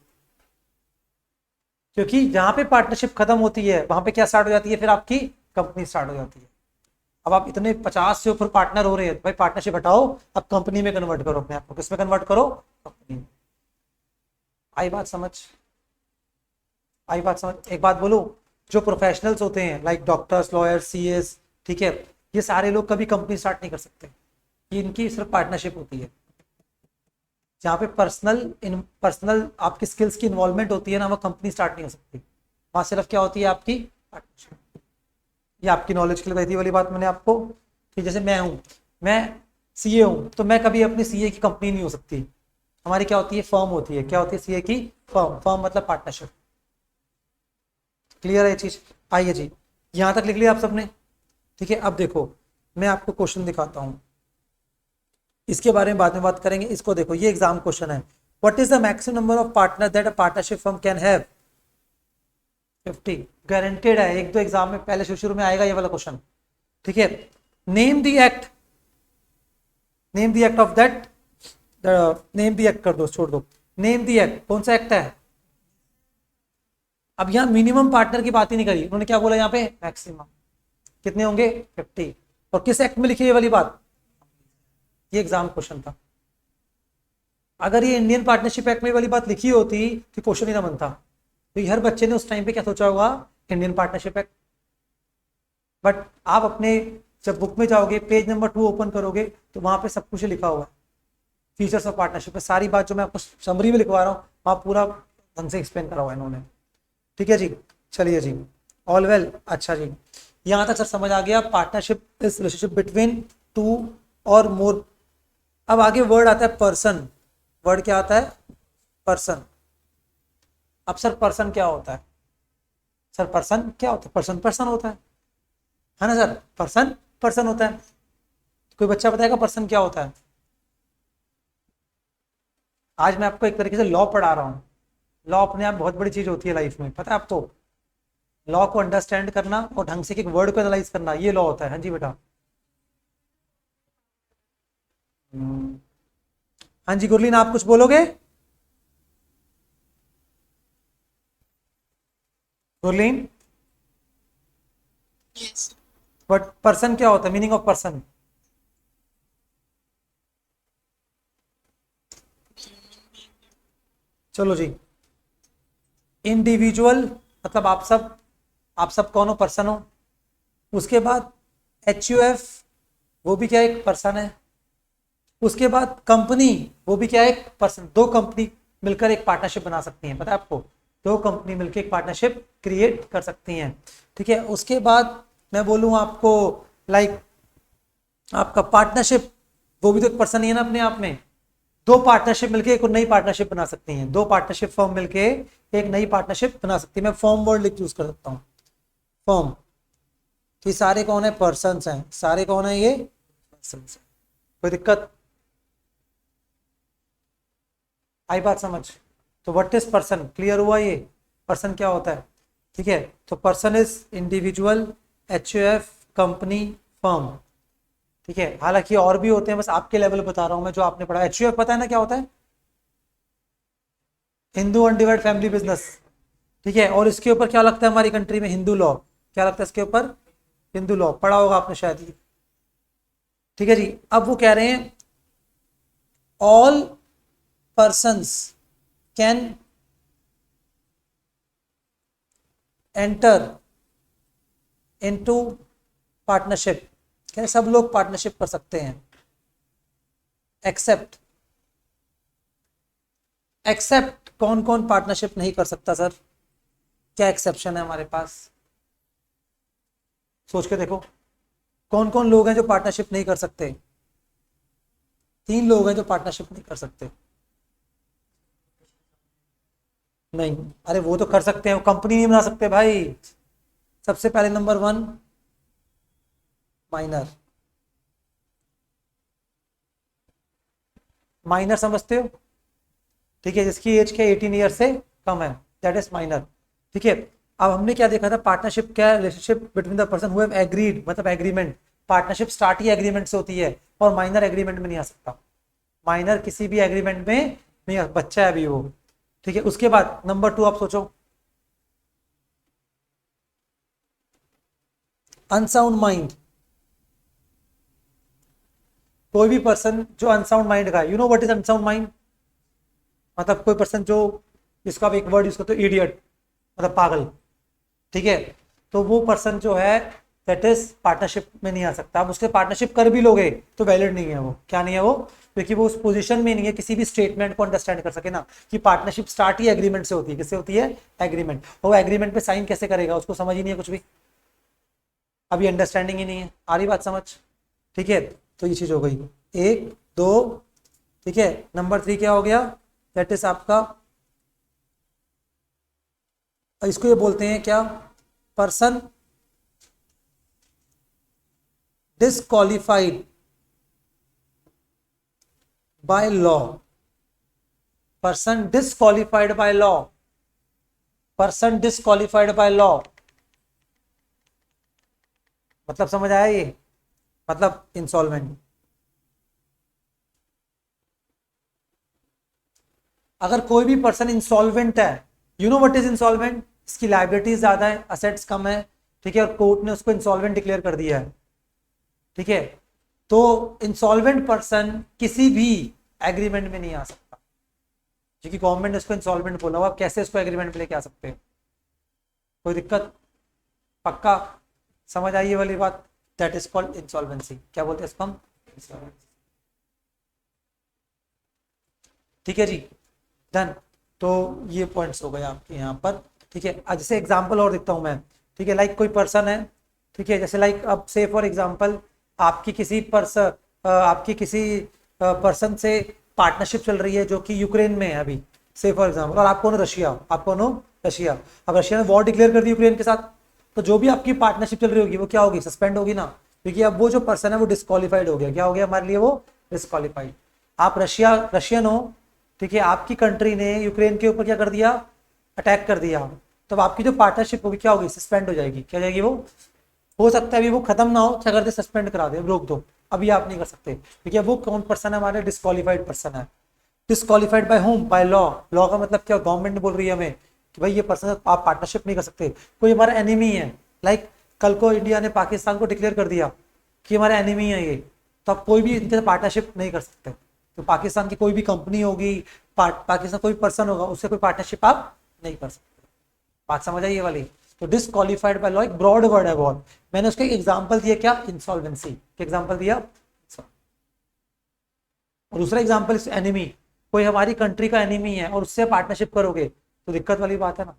क्योंकि जहां पे पार्टनरशिप खत्म होती है वहां पे क्या स्टार्ट हो जाती है? फिर आपकी कंपनी स्टार्ट हो जाती है। अब आप इतने 50 से ऊपर पार्टनर हो रहे हैं, भाई पार्टनरशिप हटाओ, अब कंपनी में कन्वर्ट करो अपने आप को। किसमें कन्वर्ट करो? कंपनी में। आई बात समझ? आई बात समझ? एक बात बोलो, जो प्रोफेशनल्स होते हैं लाइक डॉक्टर्स, लॉयर्स, सीएस, ठीक है, ये सारे लोग कभी कंपनी स्टार्ट नहीं कर सकते। ये इनकी सिर्फ पार्टनरशिप होती है। जहाँ पे पर्सनल आपकी स्किल्स की इन्वॉल्वमेंट होती है ना, वो कंपनी स्टार्ट नहीं हो सकती। वहां सिर्फ क्या होती है? आपकी पार्टनरशिप। ये आपकी नॉलेज के लिए वैसी वाली बात मैंने आपको कि जैसे मैं सीए हूँ, तो मैं कभी अपनी सीए की कंपनी नहीं हो सकती। हमारी क्या होती है? फर्म होती है। क्या होती है? सीए की फर्म। फर्म मतलब पार्टनरशिप। क्लियर है ये चीज? आइए जी, यहां तक लिख लिया आप सबने? ठीक है, अब देखो मैं आपको क्वेश्चन दिखाता हूं, इसके बारे में बाद में बात करेंगे। इसको देखो, ये एग्जाम क्वेश्चन है। What is the maximum number of partner that a partnership firm can have? 50। Guaranteed है, एक दो एग्जाम में पहले शुरू में आएगा ये वाला क्वेश्चन। ठीक है, name the act, name the act of that, name the act कर दो, छोड़ दो। नेम द एक्ट, कौन सा एक्ट है? अब यहाँ मिनिमम पार्टनर की बात ही नहीं करी उन्होंने, क्या बोला यहाँ पे? मैक्सिमम। कितने होंगे? 50। और किस एक्ट में लिखी है ये वाली बात? ये एग्जाम क्वेश्चन था। अगर ये इंडियन पार्टनरशिप एक्ट में वाली बात लिखी होती तो क्वेश्चन ही ना बनता। तो हर बच्चे ने उस टाइम पे क्या सोचा होगा? Indian partnership act. बट आप अपने जब बुक में जाओगे, पेज नंबर 2 ओपन करोगे, तो वहां पे सब कुछ लिखा हुआ है, फीचर्स ऑफ पार्टनरशिप। सारी बात जो मैं आपको समरी में लिखवा रहा हूँ, वहां पूरा ढंग से एक्सप्लेन करा हुआ है इन्होंने। ठीक है जी, चलिए जी, ऑल वेल। अच्छा जी, यहां तक सर समझ आ गया। Partnership is relationship between two और मोर। अब आगे वर्ड आता है पर्सन। वर्ड क्या आता है? पर्सन। अब सर पर्सन क्या होता है? सर पर्सन क्या होता है? पर्सन पर्सन होता है ना सर? पर्सन पर्सन होता है। कोई बच्चा बताएगा पर्सन क्या होता है? आज मैं आपको एक तरीके से लॉ पढ़ा रहा हूँ। लॉ अपने आप बहुत बड़ी चीज होती है लाइफ में, पता है आपको? लॉ को अंडरस्टैंड करना और ढंग से एक वर्ड को एनालाइज करना, ये लॉ होता है। हाँ जी बेटा। हाँ जी गुरलीन, आप कुछ बोलोगे? Gurleen, yes, sir. But person क्या होता है? Meaning of person? Human being. चलो जी, इंडिविजुअल मतलब आप सब कौन हो? पर्सन हो। उसके बाद HUF, वो भी क्या एक पर्सन है। उसके बाद कंपनी, वो भी क्या है? एक पर्सन। दो कंपनी मिलकर एक पार्टनरशिप बना सकती हैं, पता है आपको? दो कंपनी मिलकर एक पार्टनरशिप क्रिएट कर सकती हैं। ठीक है, उसके बाद मैं बोलूँ आपको लाइक आपका पार्टनरशिप, वो भी तो एक पर्सन ही है ना अपने आप में। दो पार्टनरशिप मिलके एक नई पार्टनरशिप बना सकती हैं। दो पार्टनरशिप फर्म मिलके एक नई पार्टनरशिप बना सकती है। मैं फर्म वर्ड लिख यूज कर सकता हूँ, फर्म। तो ये सारे कौन है? पर्सन्स हैं। सारे कौन है? ये पर्सन्स हैं। कोई दिक्कत? आई बात समझ? तो व्हाट इज पर्सन? क्लियर हुआ ये? पर्सन क्या होता है? ठीक है, तो person is individual, HUF, company, firm. ठीक है, हालांकि और भी होते हैं, बस आपके लेवल बता रहा हूं मैं जो आपने पढ़ा। HUF पता है ना क्या होता है? Hindu undivided family business. ठीक है, और इसके ऊपर क्या लगता है हमारी कंट्री में? हिंदू लॉ। क्या लगता है इसके ऊपर? हिंदू लॉ। पढ़ा होगा आपने शायद ही। ठीक है जी, अब वो कह रहे हैं all persons can enter into partnership. क्या सब लोग पार्टनरशिप कर सकते हैं? एक्सेप्ट, एक्सेप्ट कौन कौन पार्टनरशिप नहीं कर सकता सर? क्या एक्सेप्शन है हमारे पास? सोच के देखो, कौन कौन लोग हैं जो पार्टनरशिप नहीं कर सकते? 3 लोग हैं जो पार्टनरशिप नहीं कर सकते। नहीं, अरे वो तो कर सकते हैं, वो कंपनी नहीं बना सकते भाई। सबसे पहले नंबर 1 माइनर। माइनर समझते हो? ठीक है, जिसकी एज क्या 18 ईयर से कम है, दैट इज माइनर। ठीक है, अब हमने क्या देखा था, पार्टनरशिप क्या है, relationship between the person who have agreed, मतलब एग्रीमेंट। पार्टनरशिप स्टार्ट ही एग्रीमेंट से होती है, और माइनर एग्रीमेंट में नहीं आ सकता। माइनर किसी भी एग्रीमेंट में नहीं बच्चा है अभी वो। ठीक है, उसके बाद नंबर 2 आप सोचो, अनसाउंड माइंड। कोई भी पर्सन जो अनसाउंड माइंड का है, you know what is unsound mind? मतलब कोई पर्सन जो, जिसका आप एक वर्ड यूज करते हो, इडियट, मतलब पागल। ठीक है, तो वो पर्सन जो है दैट इज पार्टनरशिप में नहीं आ सकता। आप उसके पार्टनरशिप कर भी लोगे तो वैलिड नहीं है वो। क्या नहीं है वो? क्योंकि वो उस पोजीशन में नहीं है किसी भी स्टेटमेंट को अंडरस्टैंड कर सके ना, कि पार्टनरशिप स्टार्ट ही एग्रीमेंट से होती है। किससे होती है? एग्रीमेंट। और वो एग्रीमेंट पे साइन कैसे करेगा, उसको समझ ही नहीं है कुछ भी, अभी अंडरस्टैंडिंग ही नहीं है। आ रही बात समझ? ठीक है, तो ये चीज हो गई 1 2। ठीक है, नंबर 3 क्या हो गया? दैट इज आपका, इसको ये बोलते हैं क्या, person disqualified by law. Person disqualified by law. Person disqualified by law, मतलब समझ आया ये? मतलब इंसॉल्वेंट। अगर कोई भी पर्सन इंसॉल्वेंट है, you know what is insolvent? इसकी लाइबिलिटीज ज्यादा है, असेट्स कम है। ठीक है, और कोर्ट ने उसको इंसॉल्वेंट डिक्लेयर कर दिया है। ठीक है, तो इंसॉल्वेंट पर्सन किसी भी एग्रीमेंट में नहीं आ सकता, क्योंकि गवर्नमेंट ने उसको इंसॉल्वेंट बोला हुआ। आप कैसे इसको एग्रीमेंट में लेके आ सकते हैं? कोई दिक्कत? पक्का समझ आई ये वाली बात? That is called insolvency. क्या बोलते हैं इसको हम? इंसॉल्वेंसी। ठीक है जी, डन। तो ये पॉइंट्स हो गए आपके यहाँ पर। ठीक है, आज जैसे एग्जांपल और देखता हूँ मैं। ठीक है, लाइक कोई पर्सन है। ठीक है, जैसे लाइक अब से फॉर एग्जांपल आपकी किसी पर्सन से पार्टनरशिप चल रही है जो कि यूक्रेन में है अभी, से फॉर एग्जांपल, और आपको रशिया, रशिया। अब रशिया ने वॉर डिक्लेयर कर दी यूक्रेन के साथ, तो जो भी आपकी पार्टनरशिप चल रही होगी वो क्या होगी? सस्पेंड होगी ना, क्योंकि अब वो जो पर्सन है वो डिस्क्वालीफाइड हो गया। क्या हो गया हमारे लिए? वो डिस्क्वालीफाइड। आप रशियन हो, ठीक है, आपकी कंट्री ने यूक्रेन के ऊपर क्या कर दिया? अटैक कर दिया। तो आपकी जो पार्टनरशिप होगी क्या होगी? सस्पेंड हो जाएगी। क्या जाएगी वो? हो सकता है अभी वो खत्म ना हो, क्या कर दे? सस्पेंड करा दे, रोक दो। अभी आप नहीं कर सकते, क्योंकि अब वो कौन पर्सन है? हमारे डिस्क्वालीफाइड पर्सन है। Disqualified by whom? By law. Law का मतलब क्या? गवर्नमेंट ने बोल रही है हमें कि भाई ये पर्सन आप पार्टनरशिप नहीं कर सकते। कोई हमारा एनिमी है, लाइक कल को इंडिया ने पाकिस्तान को डिक्लेयर कर दिया कि हमारा एनिमी है ये, तो आप कोई भी इनके पार्टनरशिप नहीं कर सकते। तो पाकिस्तान की कोई भी कंपनी होगी, पाकिस्तान कोई पर्सन होगा, उससे कोई पार्टनरशिप आप नहीं कर सकते। बात समझ आई ये वाली? तो डिस्क्वालीफाइड बाय लॉ एक ब्रॉड वर्ड है बहुत। मैंने उसके एग्जांपल दिया क्या? इंसॉल्वेंसी। एग्जांपल दिया। और दूसरा एग्जांपल एनिमी, कोई हमारी कंट्री का एनिमी है और उससे पार्टनरशिप करोगे तो दिक्कत वाली बात है ना।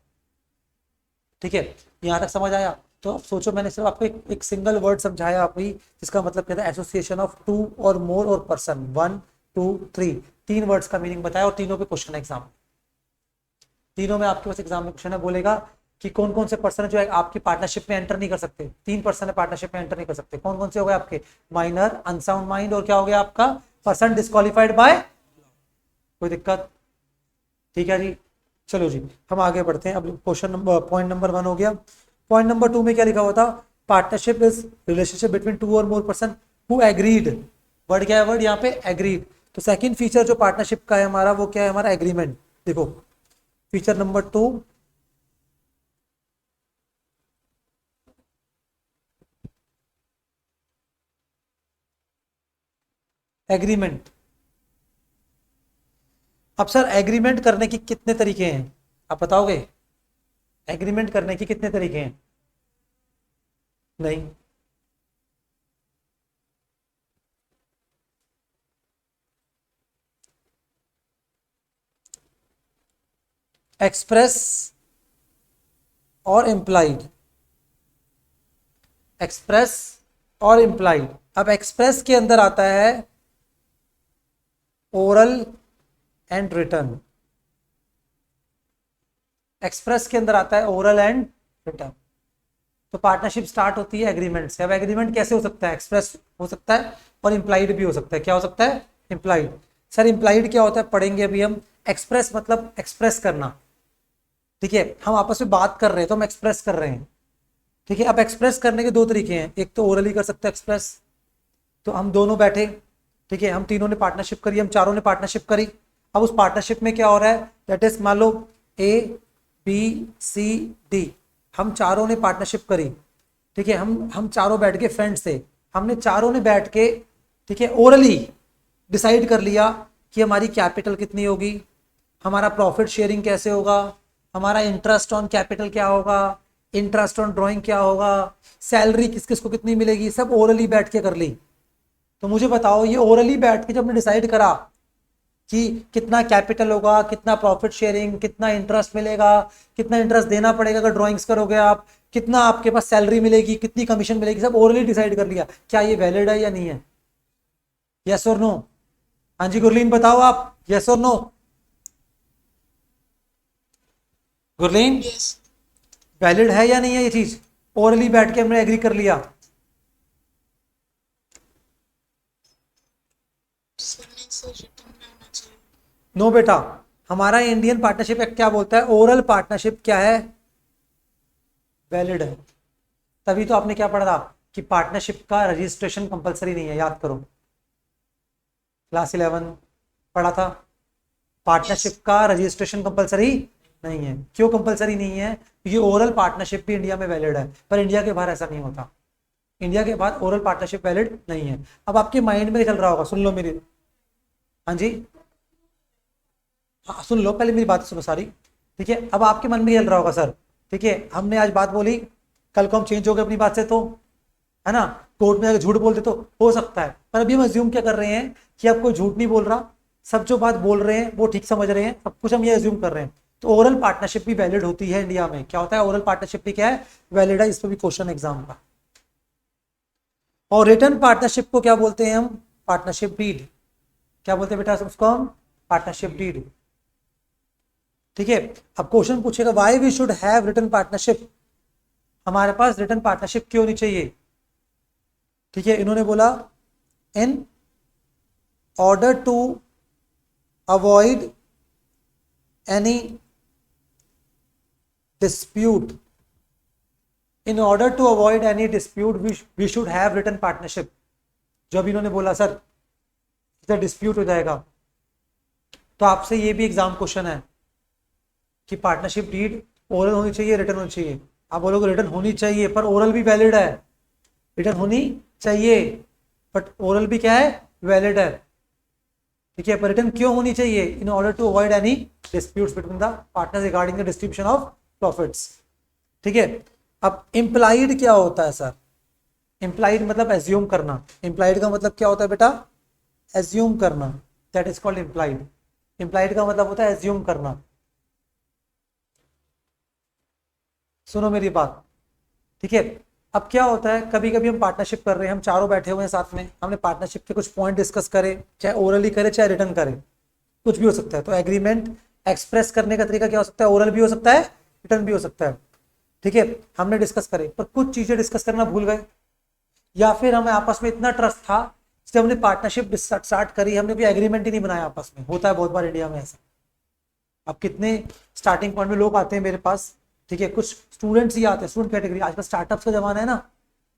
ठीक है, यहां तक समझ आया? तो अब सोचो, मैंने सिर्फ आपको एक सिंगल वर्ड समझाया अभी, जिसका मतलब कहता है एसोसिएशन ऑफ टू और मोर और पर्सन। 1 2 3, 3 वर्ड्स का मीनिंग बताया, और तीनों पे क्वेश्चन है एग्जाम। तीनों में आपके पास एग्जाम में क्वेश्चन है, बोलेगा कि कौन कौन से पर्सन है जो आपकी पार्टनरशिप में एंटर नहीं कर सकते। 3 पर्सन है पार्टनरशिप में एंटर नहीं कर सकते। कौन कौन से हो गए आपके? माइनर, अनसाउंड माइंड, और क्या हो गया आपका? Person disqualified by. कोई दिक्कत? ठीक है जी, चलो जी हम आगे बढ़ते हैं। अब क्वेश्चन नंबर, पॉइंट नंबर 1 हो गया। पॉइंट नंबर 2 में क्या लिखा हुआ था? पार्टनरशिप इज रिलेशनशिप बिटवीन 2 और more person who agreed. Word क्या है? वर्ड यहाँ पे एग्रीड। तो सेकंड फीचर जो पार्टनरशिप का है हमारा, वो क्या है? हमारा एग्रीमेंट। देखो फीचर नंबर 2, एग्रीमेंट। अब सर एग्रीमेंट करने की कितने तरीके हैं, आप बताओगे? एग्रीमेंट करने के कितने तरीके हैं? नहीं, एक्सप्रेस और इम्प्लाइड। एक्सप्रेस और इम्प्लाइड। अब एक्सप्रेस के अंदर आता है ओरल एंड रिटर्न। एक्सप्रेस के अंदर आता है ओरल एंड रिटन। तो पार्टनरशिप स्टार्ट होती है एग्रीमेंट से। अब एग्रीमेंट कैसे हो सकता है? एक्सप्रेस हो सकता है और इम्प्लाइड भी हो सकता है। क्या हो सकता है? इम्प्लाइड। सर इम्प्लाइड क्या होता है पढ़ेंगे अभी हम। एक्सप्रेस मतलब एक्सप्रेस करना, ठीक है, हम आपस में बात कर रहे हैं तो हम एक्सप्रेस कर रहे हैं, ठीक है। अब एक्सप्रेस करने के दो तरीके हैं, एक तो ओरली कर सकते हैं एक्सप्रेस, तो हम दोनों बैठे, ठीक है, हम तीनों ने पार्टनरशिप करी, हम चारों ने पार्टनरशिप करी। अब उस पार्टनरशिप में क्या हो रहा है, दैट इज मान लो ए बी सी डी, हम चारों ने पार्टनरशिप करी, ठीक है, हम चारों बैठ के फ्रेंड्स थे, हमने चारों ने बैठ के, ठीक है, ओरली डिसाइड कर लिया कि हमारी कैपिटल कितनी होगी, हमारा प्रॉफिट शेयरिंग कैसे होगा, हमारा इंटरेस्ट ऑन कैपिटल क्या होगा, इंटरेस्ट ऑन ड्राइंग क्या होगा, सैलरी किस किस को कितनी मिलेगी, सब ओरली बैठ के कर ली। तो मुझे बताओ ये ओरली बैठ के जब हमने डिसाइड करा कि कितना कैपिटल होगा, कितना प्रॉफिट शेयरिंग, कितना इंटरेस्ट मिलेगा, कितना इंटरेस्ट देना पड़ेगा अगर ड्राइंग्स करोगे आप, कितना आपके पास सैलरी मिलेगी, कितनी कमीशन मिलेगी, सब ओरली डिसाइड कर लिया। क्या ये वैलिड है या नहीं है? यस और नो? हाँ जी गुरलीन बताओ आप, यस और नो? गुरलीन Yes. वैलिड है या नहीं है ये चीज? ओरली बैठ के हमने एग्री कर लिया। सर नहीं सर, रिटर्न में होना चाहिए। नो बेटा, हमारा इंडियन पार्टनरशिप एक्ट क्या बोलता है? ओरल पार्टनरशिप क्या है? वैलिड है। तभी तो आपने क्या पढ़ा था कि पार्टनरशिप का रजिस्ट्रेशन कंपलसरी नहीं है, याद करो क्लास 11 पढ़ा था। पार्टनरशिप का रजिस्ट्रेशन कंपलसरी नहीं है। क्यों कंपलसरी नहीं है? क्योंकि ओरल पार्टनरशिप भी इंडिया में वैलिड है, पर इंडिया के बाहर ऐसा नहीं होता। इंडिया के बाद ओरल पार्टनरशिप वैलिड नहीं है। अब आपके माइंड में चल रहा होगा, सुन लो मेरी, हाँ जी, हाँ सुन लो, पहले मेरी बात सुनो सारी, ठीक है। अब आपके मन में चल रहा होगा सर, ठीक है, हमने आज बात बोली, कल को हम चेंज हो गए अपनी बात से, तो है ना, कोर्ट में अगर झूठ बोलते तो हो सकता है, पर अभी हम अज्यूम क्या कर रहे हैं कि आप कोई झूठ नहीं बोल रहा, सब जो बात बोल रहे हैं वो ठीक समझ रहे हैं, सब कुछ हम ये अज्यूम कर रहे हैं। तो ओरल पार्टनरशिप भी वैलिड होती है इंडिया में। क्या होता है? ओरल पार्टनरशिप भी क्या है? वैलिड है। इस पर भी क्वेश्चन एग्जाम का। और रिटर्न पार्टनरशिप को क्या बोलते हैं हम? Partnership deed. क्या बोलते हैं बेटा उसको हम? पार्टनरशिप डीड, ठीक है। अब क्वेश्चन पूछेगा why we should have written partnership, हमारे पास रिटर्न पार्टनरशिप क्यों नहीं चाहिए, ठीक है। इन्होंने बोला in order to avoid any dispute, in order to avoid any dispute we should have written partnership। जो भी इन्होंने बोला सर इधर डिस्प्यूट हो जाएगा, तो आपसे ये भी एग्जाम क्वेश्चन है कि पार्टनरशिप डीड ओरल होनी चाहिए, रिटर्न होनी चाहिए। आप बोलोगे रिटर्न होनी चाहिए पर ओरल भी वैलिड है, रिटर्न होनी चाहिए बट ओरल भी क्या है? वैलिड है, ठीक है। पर रिटर्न क्यों होनी चाहिए? In order to avoid any disputes between the partners regarding the distribution of profits, ठीक है। अब इम्प्लाइड क्या होता है सर? इम्प्लाइड मतलब एज्यूम करना। इम्प्लाइड का मतलब क्या होता है बेटा? एज्यूम करना, that is called implied. Implied का मतलब होता है एज्यूम करना। सुनो मेरी बात, ठीक है। अब क्या होता है, कभी कभी हम पार्टनरशिप कर रहे हैं, हम चारों बैठे हुए हैं साथ में, हमने पार्टनरशिप के कुछ पॉइंट डिस्कस करे, चाहे ओरली करे चाहे रिटर्न करे, कुछ भी हो सकता है। तो एग्रीमेंट एक्सप्रेस करने का तरीका क्या हो सकता है? ओरल भी हो सकता है, रिटर्न भी हो सकता है, ठीक है। हमने डिस्कस करे पर कुछ चीजें डिस्कस करना भूल गए, या फिर हमें आपस में इतना ट्रस्ट था जब हमने पार्टनरशिप स्टार्ट करी, हमने कोई एग्रीमेंट ही नहीं बनाया आपस में। होता है बहुत बार इंडिया में ऐसा। अब कितने स्टार्टिंग पॉइंट में लोग आते हैं मेरे पास, ठीक है, कुछ स्टूडेंट्स ही आते हैं, स्टूडेंट कैटेगरी। आजकल स्टार्टअप्स का जमाना है ना,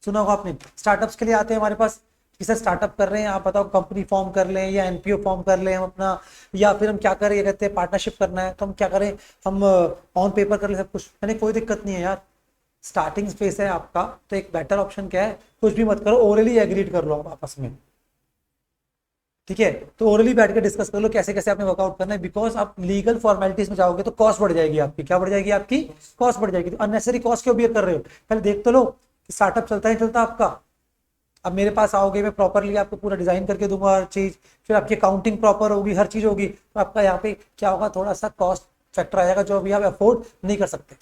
सुना होगा आपने, स्टार्टअप्स के लिए आते हैं हमारे पास कि सर स्टार्टअप कर रहे हैं, आप बताओ कंपनी फॉर्म कर लें या एनपीओ फॉर्म कर लें हम अपना, या फिर हम क्या करें, ये कहते हैं पार्टनरशिप करना है तो हम क्या करें, हम ऑन पेपर कर लें सब कुछ। यानी कोई दिक्कत नहीं है यार, स्टार्टिंग स्पेस है आपका, तो एक बेटर ऑप्शन क्या है, कुछ भी मत करो, ओरली एग्रीड कर लो आप आपस में, ठीक है। तो ओरली बैठ के डिस्कस कर लो कैसे कैसे आपने वर्कआउट करना है, बिकॉज आप लीगल फॉर्मेलिटीज में जाओगे तो कॉस्ट बढ़ जाएगी आपकी। क्या बढ़ जाएगी आपकी? कॉस्ट बढ़ जाएगी। तो अननेसेसरी कॉस्ट क्यों बियर कर रहे हो? पहले देख तो लो कि स्टार्टअप चलता ही चलता आपका। अब मेरे पास आओगे, मैं प्रॉपरली आपको पूरा डिजाइन करके दूंगा हर चीज, फिर आपकी अकाउंटिंग प्रॉपर होगी, हर चीज होगी, तो आपका यहाँ पे क्या होगा, थोड़ा सा कॉस्ट फैक्टर आएगा जो अभी आप अफोर्ड नहीं कर सकते।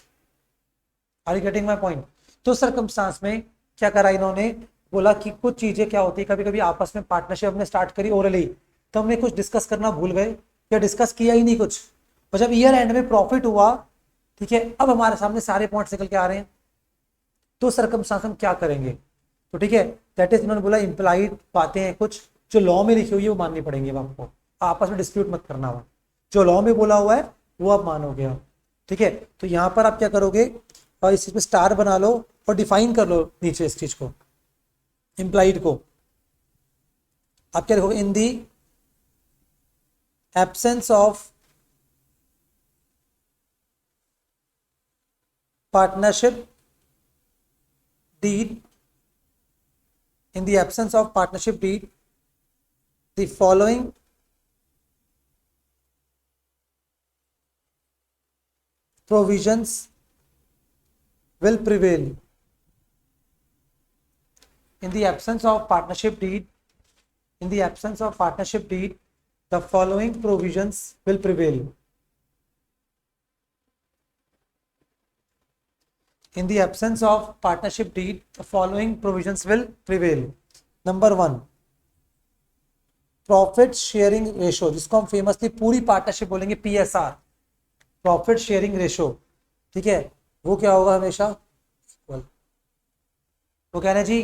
Are you getting my point? तो सर्कमस्टांस में क्या करा इन्होंने, बोला कि कुछ चीजें क्या होती है, कभी कभी आपस में पार्टनरशिप हमने स्टार्ट करी ओरली, तो हमने कुछ डिस्कस करना भूल गए या डिस्कस किया ही नहीं कुछ, और जब ईयर एंड में प्रॉफिट हुआ ठीक है, अब हमारे सामने सारे पॉइंट्स निकल के आ रहे हैं, तो सर्कमस्टांस हम क्या करेंगे? तो ठीक है, दैट इज इन्होंने बोला इम्प्लाइड बातें हैं कुछ जो लॉ में लिखी हुई है वो माननी पड़ेंगी अब आपको, आपस में डिस्प्यूट मत करना हुआ, जो लॉ में बोला हुआ है वो आप मानोगे आप। ठीक है, तो यहाँ पर आप क्या करोगे, और इस चीज में स्टार बना लो और डिफाइन कर लो नीचे इस चीज को, इम्प्लाइड को। आप क्या लिखोगे? In the absence of partnership deed, in the absence of partnership deed, the following provisions will prevail. In the absence of partnership deed, in the absence of partnership deed, the following provisions will prevail. In the absence of partnership deed, the following provisions will prevail. Number 1, profit sharing ratio, जिसको हम famously पूरी partnership बोलेंगे PSR, profit sharing ratio. ठीक है, वो क्या होगा? हमेशा वो कह रहे हैं जी,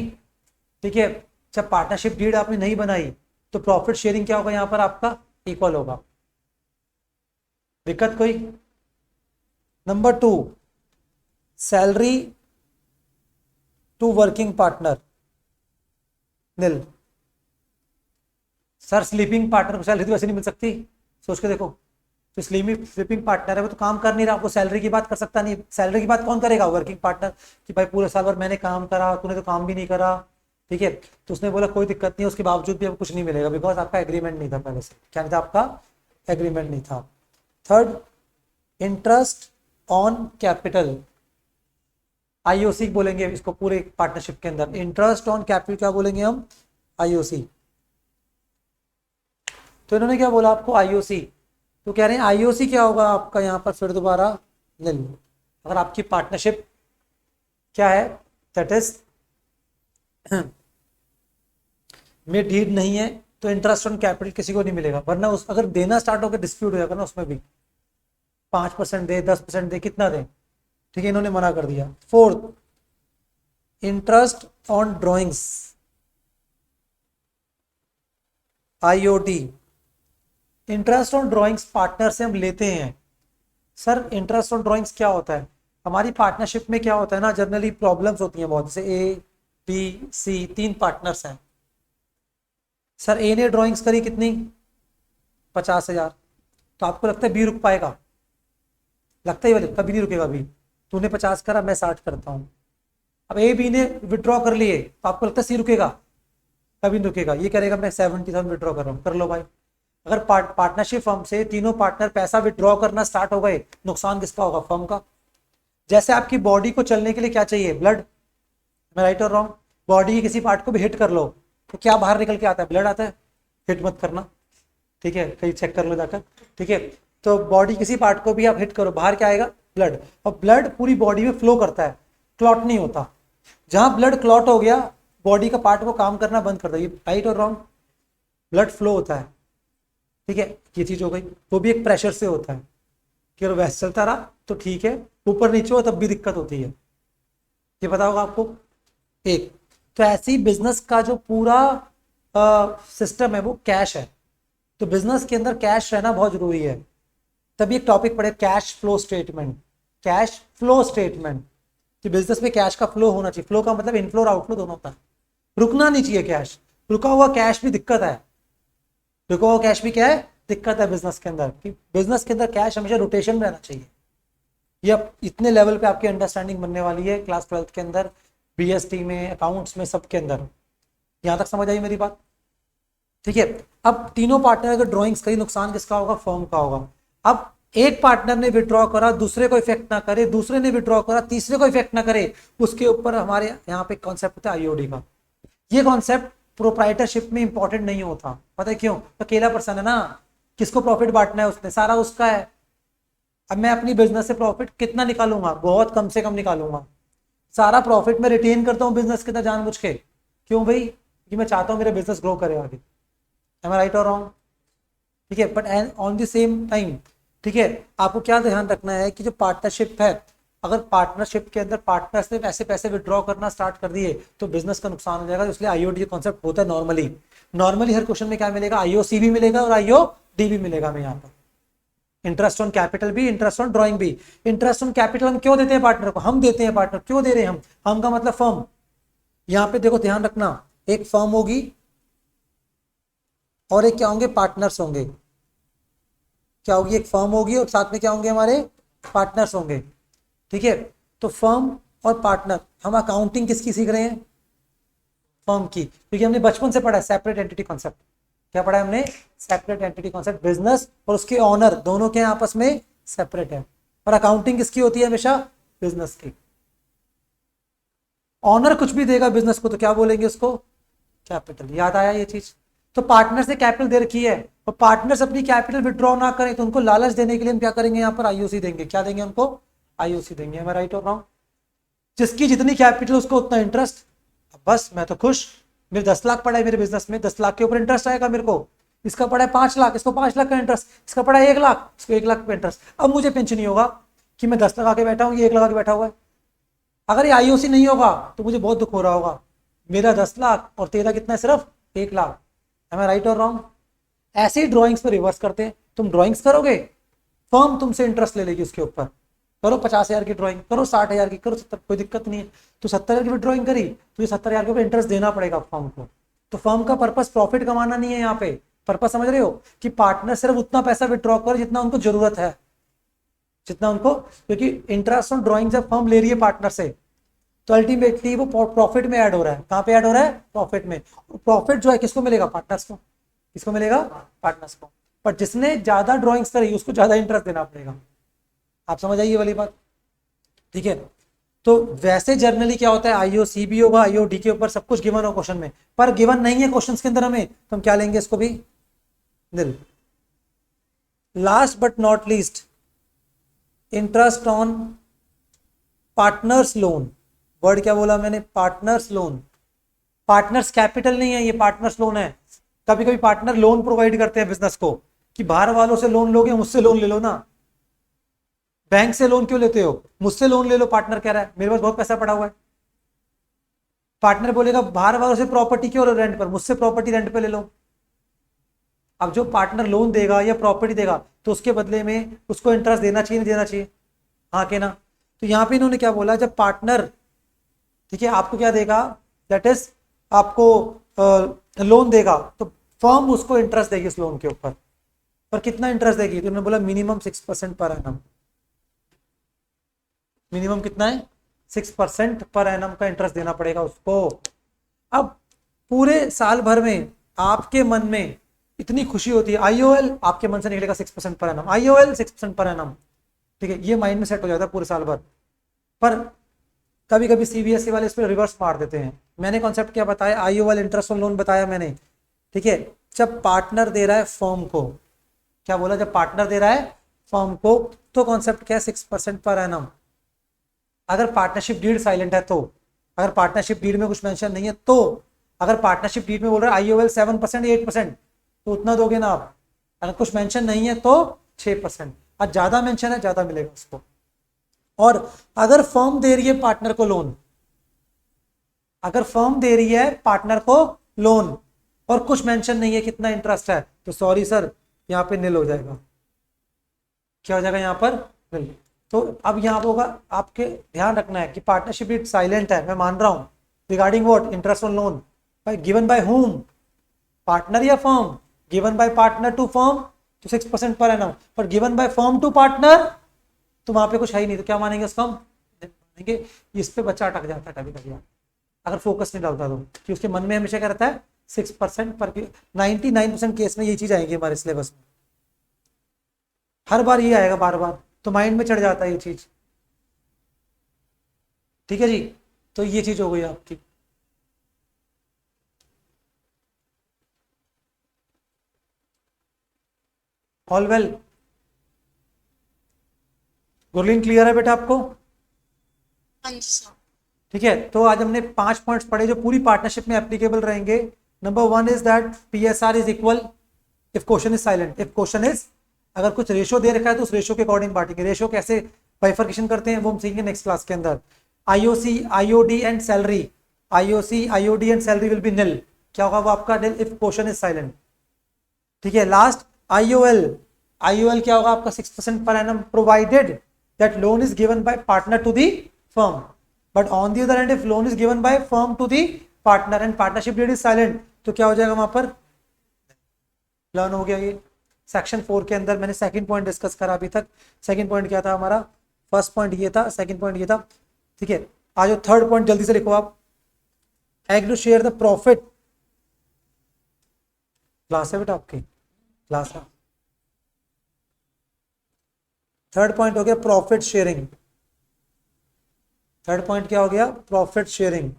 ठीक है, जब पार्टनरशिप डीड आपने नहीं बनाई तो प्रॉफिट शेयरिंग क्या होगा? यहाँ पर आपका इक्वल होगा। दिक्कत कोई? Number 2, salary to working partner nil. Sir sleeping partner को सैलरी तो वैसे नहीं मिल सकती, सोच के देखो, तो स्लीपिंग पार्टनर है वो तो काम कर नहीं रहा, आपको सैलरी की बात कर सकता नहीं। सैलरी की बात कौन करेगा? वर्किंग पार्टनर, कि भाई पूरे साल भर मैंने काम करा, तूने तो काम भी नहीं करा। ठीक है, तो उसने बोला कोई दिक्कत नहीं है, उसके बावजूद भी आपको कुछ नहीं मिलेगा, बिकॉज आपका एग्रीमेंट नहीं था पहले से। क्या नहीं था? आपका एग्रीमेंट नहीं था। Third, interest on capital, IOC बोलेंगे इसको पूरे पार्टनरशिप के अंदर। इंटरेस्ट ऑन कैपिटल क्या बोलेंगे हम? IOC। तो इन्होंने क्या बोला आपको? IOC। तो कह रहे हैं IOC क्या होगा आपका यहाँ पर फिर दोबारा? निल। अगर आपकी पार्टनरशिप क्या है? दैट इज में डीड नहीं है तो इंटरेस्ट ऑन कैपिटल किसी को नहीं मिलेगा, वरना उस अगर देना स्टार्ट होकर डिस्प्यूट हो जाएगा ना, उसमें भी 5% दे, 10% दे, कितना दे। ठीक है, इन्होंने मना कर दिया। Fourth, interest on drawings, IOD। Interest on drawings partner से हम लेते हैं। सर इंटरेस्ट ऑन ड्रॉइंग्स क्या होता है? हमारी पार्टनरशिप में क्या होता है ना, जनरली प्रॉब्लम्स होती हैं बहुत, जैसे A, B, C 3 पार्टनर्स हैं। सर A ने ड्राइंग्स करी कितनी? 50,000। तो आपको लगता है B रुक पाएगा? लगता ही कभी नहीं रुकेगा। B तूने 50 करा, मैं 60 करता हूँ। अब A B ने विड्रॉ कर लिए, तो आपको लगता है C रुकेगा? कभी नहीं रुकेगा। ये करेगा मैं 70,000 विड्रॉ कर रहा हूँ, कर लो भाई। अगर पार्टनरशिप फर्म से तीनों पार्टनर पैसा विड्रॉ करना स्टार्ट हो गए, नुकसान किसका होगा? फर्म का। जैसे आपकी बॉडी को चलने के लिए क्या चाहिए? ब्लड। मैं राइट और रॉन्ग? बॉडी के किसी पार्ट को भी हिट कर लो तो क्या बाहर निकल के आता है? ब्लड आता है। हिट मत करना, ठीक है, कहीं चेक कर लो जाकर। ठीक है, तो बॉडी किसी पार्ट को भी आप हिट करो, बाहर क्या आएगा? ब्लड। और ब्लड पूरी बॉडी में फ्लो करता है, क्लॉट नहीं होता। जहां ब्लड क्लॉट हो गया, बॉडी का पार्ट को काम करना बंद कर दो। ये राइट और रॉन्ग? ब्लड फ्लो होता है, ठीक है, ये चीज हो गई। वो भी एक प्रेशर से होता है कि अगर वैसे चलता रहा तो ठीक है, ऊपर नीचे हो तब भी दिक्कत होती है। ये पता होगा आपको। एक तो ऐसी बिजनेस का जो पूरा सिस्टम है वो कैश है, तो बिजनेस के अंदर कैश रहना बहुत जरूरी है। तभी एक टॉपिक पढ़े, cash flow statement. Cash flow statement कि बिजनेस में कैश का फ्लो होना चाहिए। फ्लो का मतलब इनफ्लो और आउटफ्लो दोनों होता है। रुकना नहीं चाहिए कैश। रुका हुआ कैश भी दिक्कत है। रुका हुआ कैश भी क्या है? दिक्कत है बिजनेस के अंदर। कि बिजनेस के अंदर कैश हमेशा रोटेशन में रहना चाहिए। ये अब इतने लेवल पे आपकी अंडरस्टैंडिंग बनने वाली है क्लास 12th के अंदर, BST में, अकाउंट्स में, सबके अंदर। यहां तक समझ आई मेरी बात? ठीक है, अब तीनों पार्टनर अगर ड्रॉइंग्स करी, नुकसान किसका होगा? फर्म का होगा। अब एक पार्टनर ने विड्रॉ करा, दूसरे को इफेक्ट ना करे, दूसरे ने विड्रॉ करा, तीसरे को इफेक्ट ना करे, उसके ऊपर हमारे यहाँ पे कॉन्सेप्ट होता है IOD का। ये कॉन्सेप्ट प्रोप्राइटरशिप में इंपॉर्टेंट नहीं होता। पता है क्यों? अकेला पर्सन है ना, किसको प्रॉफिट बांटना है? उसने, सारा उसका है। अब मैं अपनी बिजनेस से प्रॉफिट कितना निकालूंगा? बहुत कम से कम निकालूंगा। सारा प्रॉफिट मैं रिटेन करता हूँ बिजनेस के अंदर जानबूझ के। क्यों भाई? कि मैं चाहता हूँ मेरा बिजनेस ग्रो करे आगे। एम आई राइट और रॉन्ग? ठीक है, but on the same time ठीक है, आपको क्या ध्यान रखना है कि जो पार्टनरशिप है, अगर पार्टनरशिप के अंदर पार्टनर्स ने ऐसे पैसे विड्रॉ करना स्टार्ट कर दिए तो बिजनेस का नुकसान हो जाएगा। इसलिए आईओडी कॉन्सेप्ट होता है नॉर्मली। नॉर्मली हर क्वेश्चन में क्या मिलेगा, आईओसी भी मिलेगा और आईओडी भी मिलेगा हमें यहाँ पर। इंटरेस्ट ऑन कैपिटल भी, इंटरेस्ट ऑन ड्रॉइंग भी। इंटरेस्ट ऑन कैपिटल हम क्यों देते हैं पार्टनर को, हम देते हैं पार्टनर, क्यों दे रहे हैं हम का मतलब फर्म। यहाँ पे देखो ध्यान रखना, एक फर्म होगी और एक क्या होंगे, पार्टनर्स होंगे। क्या होगी, एक फर्म होगी और साथ में क्या होंगे, हमारे पार्टनर्स होंगे। ठीक है, तो फर्म और पार्टनर, हम अकाउंटिंग किसकी सीख रहे हैं, फर्म की, क्योंकि हमने बचपन से पढ़ा है सेपरेट एंटिटी कॉन्सेप्ट। क्या पढ़ा है हमने, सेपरेट एंटिटी कॉन्सेप्ट। बिजनेस और उसके ऑनर दोनों के आपस में सेपरेट है, और अकाउंटिंग किसकी होती है, हमेशा बिजनेस की। ऑनर कुछ भी देगा बिजनेस को तो क्या बोलेंगे उसको, कैपिटल। याद आया ये चीज। तो पार्टनर से कैपिटल दे रखी है और पार्टनर्स अपनी कैपिटल विड्रॉ ना करें तो उनको लालच देने के लिए हम क्या करेंगे, यहाँ पर आईओसी देंगे। क्या देंगे उनको, आईओसी देंगे। मैं राइट और रॉन्ग, जिसकी जितनी कैपिटल उसको उतना इंटरेस्ट। बस मैं तो खुश, मेरे 10 लाख पड़ा है मेरे बिजनेस में, 10 लाख के ऊपर इंटरेस्ट आएगा मेरे को। इसका पड़ा है 5 लाख, इसको 5 लाख का इंटरेस्ट, इसका पड़ा है 1 लाख, इसको 1 लाख का इंटरेस्ट। अब मुझे टेंशन नहीं होगा कि मैं 10 लगा के बैठा हूँ, ये 1 लगा के बैठा हुआ है। अगर ये आईओसी नहीं होगा तो मुझे बहुत दुख हो रहा होगा, मेरा 10 लाख और तेरा कितना है, सिर्फ 1 लाख। Am I राइट और रॉन्ग। ऐसे ही ड्राइंग्स पे रिवर्स करते हैं। तुम ड्राइंग्स करोगे, फर्म तुमसे इंटरेस्ट ले लेगी उसके ऊपर। करो 50,000 की ड्राइंग, करो 60,000 की, करो 70, कोई दिक्कत नहीं है। तो 70,000 की भी ड्राइंग करी तो ये 70,000 के ऊपर इंटरेस्ट देना पड़ेगा फर्म को। तो फर्म का पर्पस प्रॉफिट कमाना नहीं है, यहाँ पे पर्पस समझ रहे हो, कि पार्टनर सिर्फ उतना पैसा विड्रॉ कर जितना उनको जरूरत है, जितना उनको, क्योंकि इंटरेस्ट ऑन ड्राइंग जब फर्म ले रही है पार्टनर से तो अल्टीमेटली वो प्रॉफिट में ऐड हो रहा है। कहाँ पे ऐड हो रहा है, प्रॉफिट में। प्रॉफिट जो है किसको मिलेगा, पार्टनर्स को। किसको मिलेगा, पार्टनर्स को। पर जिसने ज्यादा ड्राइंग्स करी उसको ज्यादा इंटरेस्ट देना पड़ेगा। आप समझ आइए वाली बात, ठीक है। तो वैसे जर्नली क्या होता है, आईओसी भी होगा, आईओडी के ऊपर सब कुछ गिवन हो क्वेश्चन में, पर गिवन नहीं है क्वेश्चन के अंदर हमें, तो हम क्या लेंगे इसको भी, nil. Last but not least, interest on partners loan. Word क्या बोला मैंने, पार्टनर्स लोन। पार्टनर्स कैपिटल नहीं है, ये पार्टनर्स लोन है। कभी कभी पार्टनर लोन प्रोवाइड करते हैं बिजनेस को, कि बाहर वालों से लोन लोगे, मुझसे लोन ले लो ना। बैंक से लोन क्यों लेते हो, मुझसे लोन ले लो। पार्टनर कह रहा है मेरे पास बहुत पैसा पड़ा हुआ है, पार्टनर बोलेगा बाहर वालों से प्रॉपर्टी क्यों रेंट पर, मुझसे प्रॉपर्टी रेंट पे ले लो। अब जो पार्टनर लोन देगा या प्रॉपर्टी देगा तो उसके बदले में उसको इंटरेस्ट देना चाहिए, नहीं देना चाहिए, हाँ के ना। तो यहाँ पे इन्होंने क्या बोला, जब पार्टनर, ठीक है, आपको क्या देगा, दैट इज आपको लोन देगा तो फर्म उसको इंटरेस्ट देगी उस लोन के ऊपर। पर कितना इंटरेस्ट देगी, तो उन्होंने बोला मिनिमम 6% पर एनम। मिनिमम कितना है, 6% पर एनम का इंटरेस्ट देना पड़ेगा उसको। अब पूरे साल भर में आपके मन में इतनी खुशी होती है, आईओएल आपके मन से निकलेगा 6% per annum, IOL 6% per annum, ठीक है, ये माइंड में सेट हो जाता है पूरे साल भर। पर कभी कभी सीबीएसई वाले इस पर रिवर्स मार देते हैं। मैंने कॉन्सेप्ट क्या बताया, आईओएल इंटरेस्ट ऑन लोन बताया मैंने, ठीक है। जब पार्टनर दे रहा है फर्म को, क्या बोला, जब पार्टनर दे रहा है फर्म को तो कॉन्सेप्ट क्या है, 6% पर एनम। अगर पार्टनरशिप डीड साइलेंट है तो, अगर पार्टनरशिप डीड में कुछ मेंशन नहीं है तो, अगर पार्टनरशिप डीड में बोल रहा है आईओएल 7% 8% तो उतना दोगे ना आप। अगर कुछ मेंशन नहीं है तो 6%, और ज्यादा मेंशन है ज्यादा मिलेगा उसको। और अगर फर्म दे रही है पार्टनर को लोन, अगर फर्म दे रही है पार्टनर को लोन और कुछ मेंशन नहीं है कितना इंटरेस्ट है, तो सॉरी सर यहाँ पे निल हो जाएगा। क्या हो जाएगा यहाँ पर, निल। तो अब यहाँ होगा, आपके ध्यान रखना है कि पार्टनरशिप डीड साइलेंट है, मैं मान रहा हूं, regarding what, interest on loan, by given by whom, partner या firm. Given by partner to firm तो 6% पर एनम, पर given by firm to partner तो वहां पे कुछ है ही नहीं, तो क्या मानेंगे उसको हम, मानेंगे। इस पे बच्चा अटक जाता है कभी कभी, अगर फोकस नहीं डालता तो, कि उसके मन में हमेशा क्या रहता है 6% पर। 99% केस में ये चीज आएगी हमारे सिलेबस में, हर बार ये आएगा बार बार, तो माइंड में चढ़ जाता है ये चीज, ठीक है जी। तो ये चीज हो गई आपकी। ऑल वेल, गुरलीन क्लियर है बेटा आपको, हाँ जी सर। ठीक है। तो आज हमने 5 पॉइंट्स पढ़े जो पूरी पार्टनरशिप में एप्लीकेबल रहेंगे। Number 1 is that PSR is equal if question is silent, if question is अगर कुछ रेशो दे रखा है तो उस रेशो के अकॉर्डिंग बांटेंगे। रेशो कैसे बाइफर्केशन करते हैं वो हम सीखेंगे नेक्स्ट क्लास के अंदर। IOC, IOD and salary, IOC, IOD and salary will be nil. क्या होगा वो आपका? Nil if question is silent. ठीक है, लास्ट आईओएल, आईओएल क्या होगा आपका? 6% per annum provided that loan is given by partner to the firm. But on the other hand if loan is given by firm to the partner and partnership deed is silent, तो क्या हो जाएगा वहां पर? Learn हो गया ये section 4 के अंदर। मैंने सेकंड पॉइंट डिस्कस करा अभी तक। सेकंड पॉइंट क्या था हमारा? फर्स्ट पॉइंट ये था, सेकंड पॉइंट ये था। ठीक है, आज जो थर्ड पॉइंट जल्दी से लिखो आप। Agree to share the profit. Class है बेटा आपकी? क्लास है। थर्ड पॉइंट हो गया प्रॉफिट शेयरिंग। थर्ड पॉइंट क्या हो गया? Profit sharing.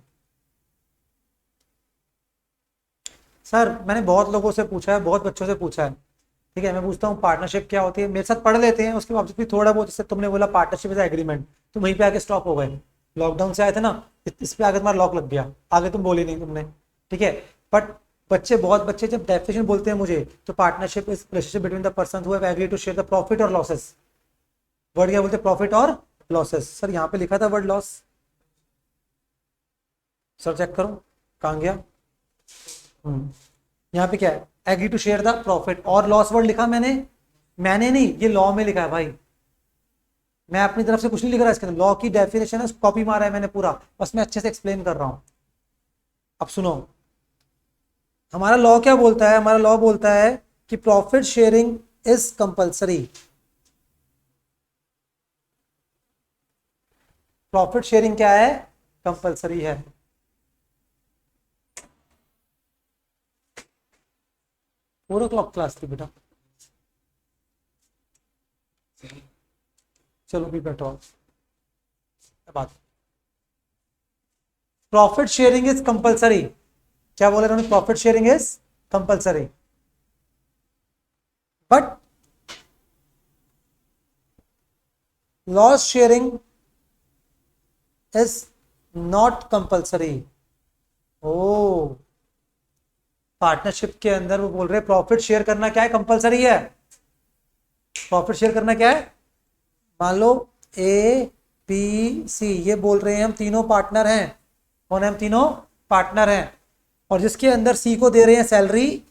सर मैंने बहुत लोगों से पूछा है, बहुत बच्चों से पूछा है। ठीक है, मैं पूछता हूँ पार्टनरशिप क्या होती है, मेरे साथ पढ़ लेते हैं, उसके बावजूद भी थोड़ा बहुत, जैसे तुमने बोला पार्टनरशिप इज एग्रीमेंट, तो वहीं पे आके स्टॉप हो गए। लॉकडाउन से आए थे ना, इस पे आगे तुम्हारा लॉक लग गया, आगे तुम बोली नहीं तुमने। ठीक है, बट बच्चे, बहुत बच्चे जब डेफिनेशन बोलते हैं मुझे, तो partnership is relationship between the person who have agreed to share the profit और लॉसेस। वर्ड क्या बोलते हैं? प्रॉफिट और लॉसेस। सर यहाँ पे लिखा था वर्ड लॉस, सर चेक करो कहाँ गया। यहाँ पे क्या है? Agree to share the profit और लॉस वर्ड लिखा मैंने नहीं, ये लॉ में लिखा है भाई। मैं अपनी तरफ से कुछ नहीं लिख रहा इसके अंदर, लॉ की डेफिनेशन है, कॉपी मारा है मैंने पूरा, बस मैं अच्छे से एक्सप्लेन कर रहा हूं। अब सुनो, हमारा लॉ क्या बोलता है? हमारा लॉ बोलता है कि profit sharing is compulsory. Profit sharing क्या है? कंपल्सरी है। फोर ओ क्लॉक क्लास थी बेटा, चलो भी बैठो बात। Profit sharing is compulsory. क्या बोले उन्होंने? Profit sharing is compulsory, but loss sharing is not compulsory. ओ, पार्टनरशिप के अंदर वो बोल रहे हैं प्रॉफिट शेयर करना क्या है? कंपलसरी है। प्रॉफिट शेयर करना क्या है? मान लो ए बी सी, ये बोल रहे हैं हम तीनों पार्टनर हैं। कौन है? हम तीनों पार्टनर हैं, और जिसके अंदर सी को दे रहे हैं सैलरी,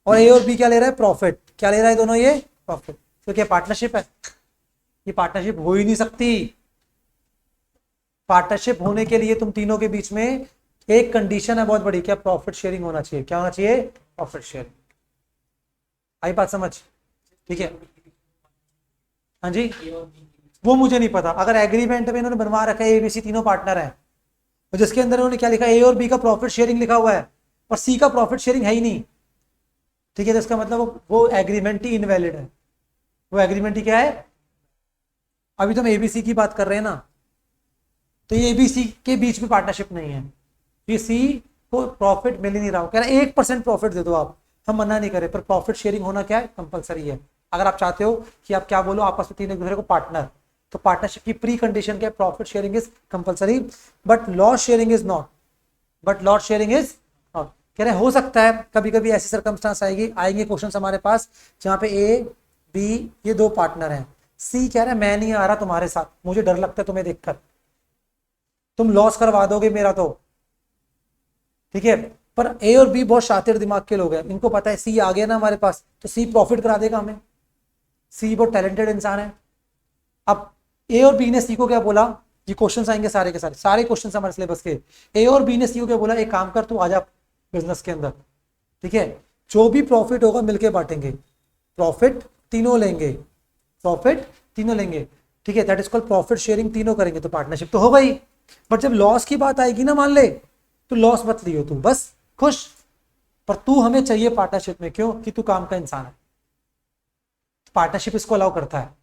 और ए और बी क्या ले रहा है? प्रॉफिट। क्या ले रहा है दोनों? ये प्रॉफिट। तो क्या पार्टनरशिप है? ये पार्टनरशिप हो ही नहीं सकती। पार्टनरशिप होने के लिए तुम तीनों के बीच में एक कंडीशन है बहुत बड़ी, क्या? प्रॉफिट शेयरिंग होना चाहिए। क्या होना चाहिए? Profit sharing. आई बात समझ? ठीक है, हाँ जी, वो मुझे नहीं पता। अगर एग्रीमेंट में इन्होंने बनवा रखा है एबीसी तीनों पार्टनर हैं, और जिसके अंदर उन्होंने क्या लिखा है? ए और बी का प्रॉफिट शेयरिंग लिखा हुआ है, और सी का प्रॉफिट शेयरिंग है ही नहीं। ठीक है, तो इसका मतलब वो एग्रीमेंट ही इनवैलिड है। वो एग्रीमेंट ही क्या है? अभी तो हम एबीसी की बात कर रहे हैं ना, तो ये एबीसी के बीच में पार्टनरशिप नहीं है। ये सी को प्रॉफिट मिल ही नहीं रहा, कह रहा है 1% प्रॉफिट दे दो आप, हम मना नहीं करें, पर प्रॉफिट शेयरिंग होना क्या है? कंपलसरी है। अगर आप चाहते हो कि आप क्या बोलो आपस में तीन एक दूसरे को पार्टनर, तो पार्टनरशिप की प्री कंडीशन क्या है? Profit sharing is compulsory, but loss sharing is not. But loss sharing is not. कह रहे हो सकता है कभी कभी ऐसी सर्कमस्टांस आएंगे क्वेश्चन हमारे पास जहाँ पे ए बी ये दो पार्टनर हैं, सी कह रहा है मैं नहीं आ रहा तुम्हारे साथ, मुझे डर लगता है तुम्हें देखकर, तुम लॉस करवा दोगे मेरा। तो ठीक है, पर ए और बी बहुत शातिर दिमाग के लोग हैं, इनको पता है सी आ गया ना हमारे पास तो सी प्रॉफिट करा देगा हमें, सी बहुत टैलेंटेड इंसान है। अब ए और बी ने सी को क्या बोला? ये क्वेश्चंस आएंगे सारे के सारे क्वेश्चंस हमारे सिलेबस के। ए और बी ने सी को क्या बोला? एक काम कर तू आजा बिजनेस के अंदर, ठीक है, जो भी प्रॉफिट होगा मिलके बांटेंगे, प्रॉफिट तीनों लेंगे, प्रॉफिट तीनों लेंगे, ठीक है, that is called profit sharing, तीनों करेंगे तो पार्टनरशिप तो होगा ही। बट जब लॉस की बात आएगी ना, मान ले तो लॉस मत लियो तू, बस खुश, पर तू हमें चाहिए पार्टनरशिप में, क्यों? कि तू काम का इंसान है। पार्टनरशिप इसको अलाउ करता है